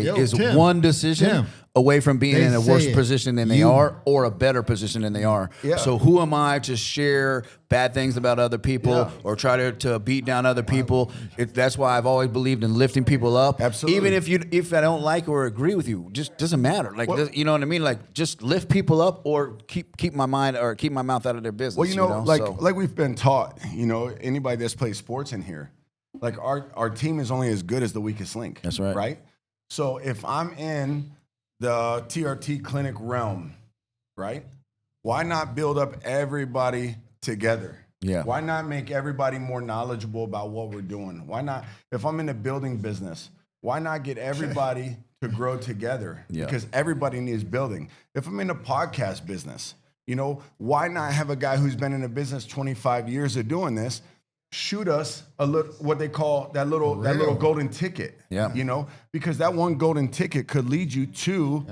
Yo, is Tim, one decision Tim. away from being They in a say worse it. position than they You- are or a better position than they are. Yeah. So who am I to share bad things about other people or try to beat down other people? That's why I've always believed in lifting people up. Absolutely. Even if I don't like or agree with you, just doesn't matter. Like, you know what I mean? Like, just lift people up or keep my mind or keep my mouth out of their business. Well, So- like we've been taught, anybody that's played sports in here, like our team is only as good as the weakest link. That's right. Right? So if I'm in the TRT clinic realm, right? Why not build up everybody together? Yeah. Why not make everybody more knowledgeable about what we're doing? Why not, if I'm in the building business, why not get everybody to grow together? Yeah. Because everybody needs building. If I'm in the podcast business, why not have a guy who's been in the business 25 years of doing this shoot us a little, what they call that little golden ticket? Yeah. Because that one golden ticket could lead you to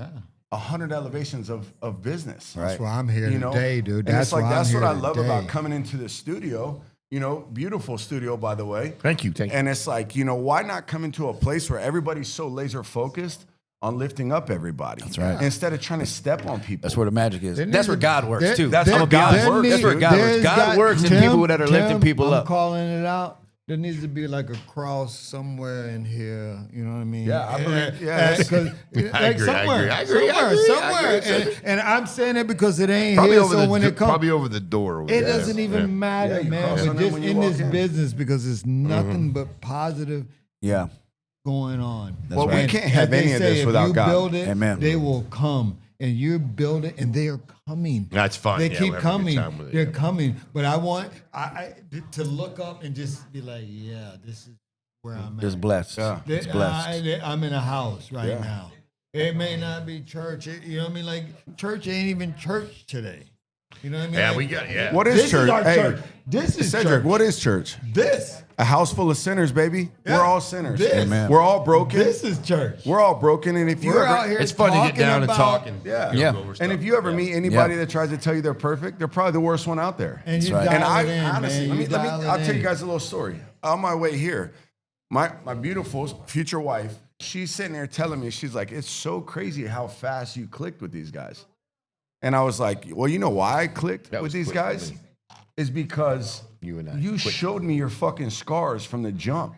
100 elevations of business. That's why I'm here today, dude. And That's it's like, why that's I'm what here I love today. about coming into the studio. Beautiful studio, by the way. Thank you. And it's like, why not come into a place where everybody's so laser focused on lifting up everybody? That's right. Instead of trying to step on people. That's where the magic is. There That's needs where to- God works there- too. That's I'm how gonna be God honest. works, That's where dude. God works. There's God works in Tim, people that are lifting Tim, people I'm up. calling it out. There needs to be like a cross somewhere in here. You know what I mean? Yeah, I believe- yeah, And- that's- 'cause, I agree, I agree. somewhere. And I'm saying it because it ain't Probably here. over, So when it comes, probably over the door. Over it there. doesn't even matter, Yeah, you man. cross on But them just when you in walk this in. business, because it's nothing but positive Yeah. going on. Well, we And can't have as any they of say, this if without you God. build it, Amen. they will come. And you build it, and they are coming. That's fun. They Yeah, keep we're having a good coming. time with it. They're coming. But I want I to look up and just be like, yeah, this is where I'm at. Just blessed. Yeah. It's blessed. I'm in a house right Yeah. now. It may not be church. You know what I mean? Like church ain't even church today. You know what I mean? Yeah, Like, we got What This is church? is our Hey, church. This is Cedric, church. what is church? This. A house full of sinners, baby. Yeah. We're all sinners. This. Amen. We're all broken. This is church. We're all broken. And if you We're ever, out here It's fun to get talking down and about- talking. Yeah. Yeah. Go over stuff. And if you ever meet anybody Yeah. that tries to tell you they're perfect, they're probably the worst one out there. And you right. dial And I it in, honestly, man. I'll tell you guys a little story. On my way here, my beautiful future wife, she's sitting there telling me, she's like, it's so crazy how fast you clicked with these guys. And I was like, well, you know why I clicked That with was these quick for guys? me. Is because You and I. you Quick. showed me your fucking scars from the jump.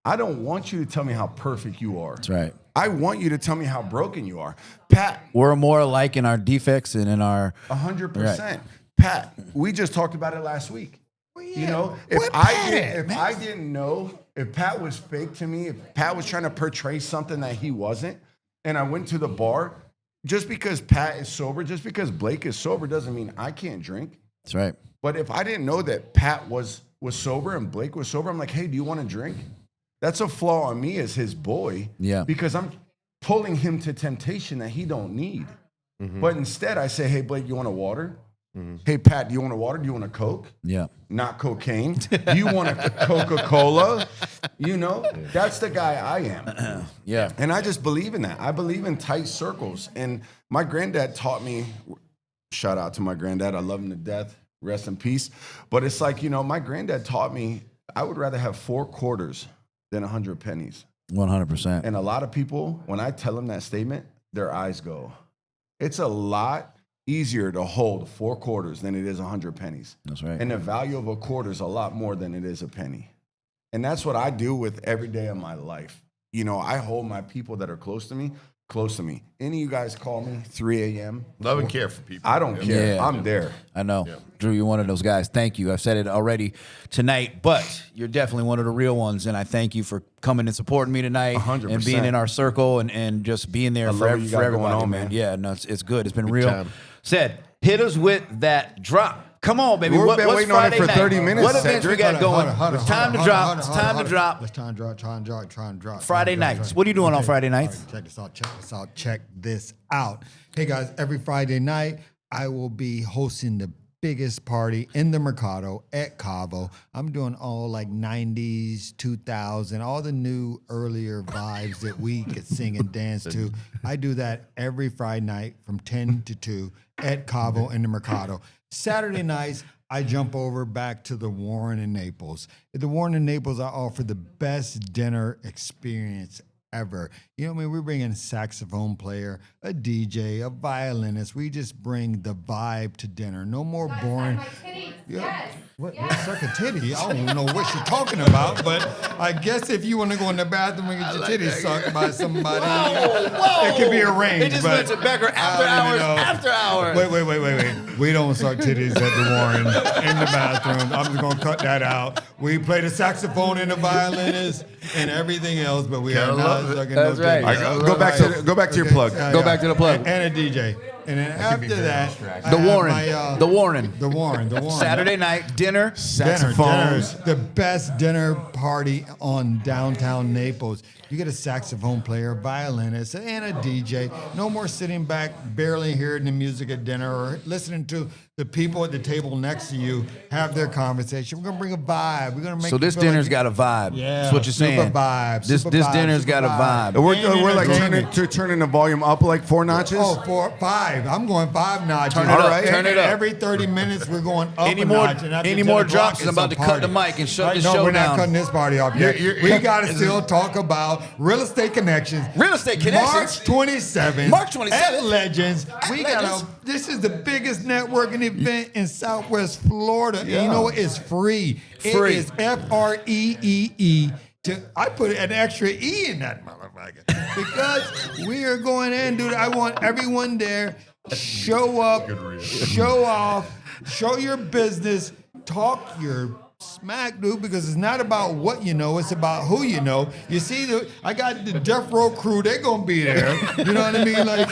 I don't want you to tell me how perfect you are. That's right. I want you to tell me how broken you are. Pat, We're more alike in our defects and in our 100%. Pat, we just talked about it last week. You know, if What I Pat didn't, at, if man? I didn't know, if Pat was fake to me, if Pat was trying to portray something that he wasn't, and I went to the bar, just because Pat is sober, just because Blake is sober, doesn't mean I can't drink. That's right. But if I didn't know that Pat was sober and Blake was sober, I'm like, hey, do you want to drink? That's a flaw on me as his boy. Yeah. Because I'm pulling him to temptation that he don't need. But instead, I say, hey, Blake, you want a water? Hey, Pat, do you want a water? Do you want a Coke? Yeah. Not cocaine. Do you want a Coca-Cola? You know, that's the guy I am. Yeah. And I just believe in that. I believe in tight circles. And my granddad taught me, shout out to my granddad. I love him to death. Rest in peace. But it's like, you know, my granddad taught me I would rather have 4 quarters than 100 pennies. 100%. And a lot of people, when I tell them that statement, their eyes go. It's a lot easier to hold 4 quarters than it is 100 pennies. That's right. And the value of a quarter is a lot more than it is a penny. And that's what I do with every day of my life. You know, I hold my people that are close to me. Any of you guys call me 3 a.m. Love and care for people. I don't care. Yeah. I'm there. I know. Drew, you're one of those guys. Thank you. I've said it already tonight, but you're definitely one of the real ones. And I thank you for coming and supporting me tonight 100%. and being in our circle and just being there I for, love what you got everybody, going on, man. man. Yeah, no, it's good. It's been real. time. Said, hit us with that drop. Come on, baby. We've been What's waiting on it Friday for night? 30 minutes, What events we Cedric. got going? Hold on, It's time to drop. It's time to drop. Let's try and drop. Friday nights. What are you doing on Friday nights? All right, check this out. Hey guys, every Friday night I will be hosting the biggest party in the Mercado at Cavo. I'm doing all like 90s, 2000, all the new earlier vibes that we could sing and dance to. I do that every Friday night from 10 to 2 at Cavo in the Mercado. Saturday nights, I jump over back to the Warren in Naples. At the Warren in Naples, I offer the best dinner experience ever. You know what I mean? We bring in a saxophone player, a DJ, a violinist. We just bring the vibe to dinner. No more boring. Yes. What suck a titty? I don't even know what you're talking about, but I guess if you want to go in the bathroom and get your titties sucked by somebody, it could be arranged. It just but went to Becker after I don't hours. know. After hours. Wait. We don't suck titties at the Warren in the bathroom. I'm just gonna cut that out. We play the saxophone and the violinist and everything else, but we are not sucking no That's right. titties. Go back to your plug. Go back to the plug. And a DJ. And then after that, I The have Warren. my, The Warren. The Warren. Saturday night, dinner. Saxophones. Dinner. The best dinner party on downtown Naples. You get a saxophone player, violinist, and a DJ. No more sitting back, barely hearing the music at dinner or listening to the people at the table next to you have their conversation. We're gonna bring a vibe. We're gonna make. So you this feel dinner's like, got a vibe. Yeah, That's what you're saying. super vibe. This super vibe, dinner's super got a vibe. We're like entertainment. turning the volume up like 4 notches. Oh, 4, 5. I'm going 5 notches. Turn it up, All right. turn it up. Every 30 minutes, we're going up Any a more- notch. And after any 10 more o'clock, drops, it's I'm about a to cut party. the mic and shut the No, show we're down. not cutting this party off yet. We got to still talk about Real Estate Connections. Real Estate Connections? March 27th. March 27th. At Legends. We Legends. got this is the biggest networking event in Southwest Florida. And you know what? It's free. Free. It is FREEE. I put an extra E in that motherfucker because we are going in, dude. I want everyone there. Show up, show off, show your business, talk your smack, dude, because it's not about what you know, it's about who you know. You see, I got the Death Row crew, they're going to be there. You know what I mean? Like,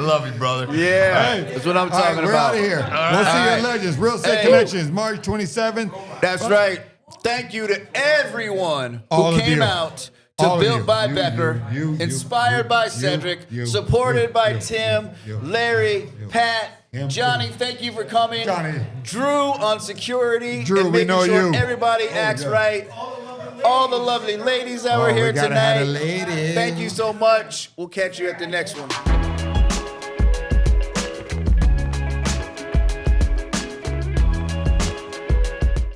Love you, brother. Yeah, that's what I'm All right, talking we're about. out of here. We'll see you at Legends. Real Estate Hey. Connections, March 27th. That's right. Thank you to everyone All who of came you. out to All of Built you. by You, Becker, you, inspired by Cedric, supported by Tim, Larry, Pat, Johnny. Thank you for coming. Johnny. Drew on security. Drew, and we making know sure you. everybody acts right. All the lovely ladies that were we here gotta have tonight. the ladies. Thank you so much. We'll catch you at the next one.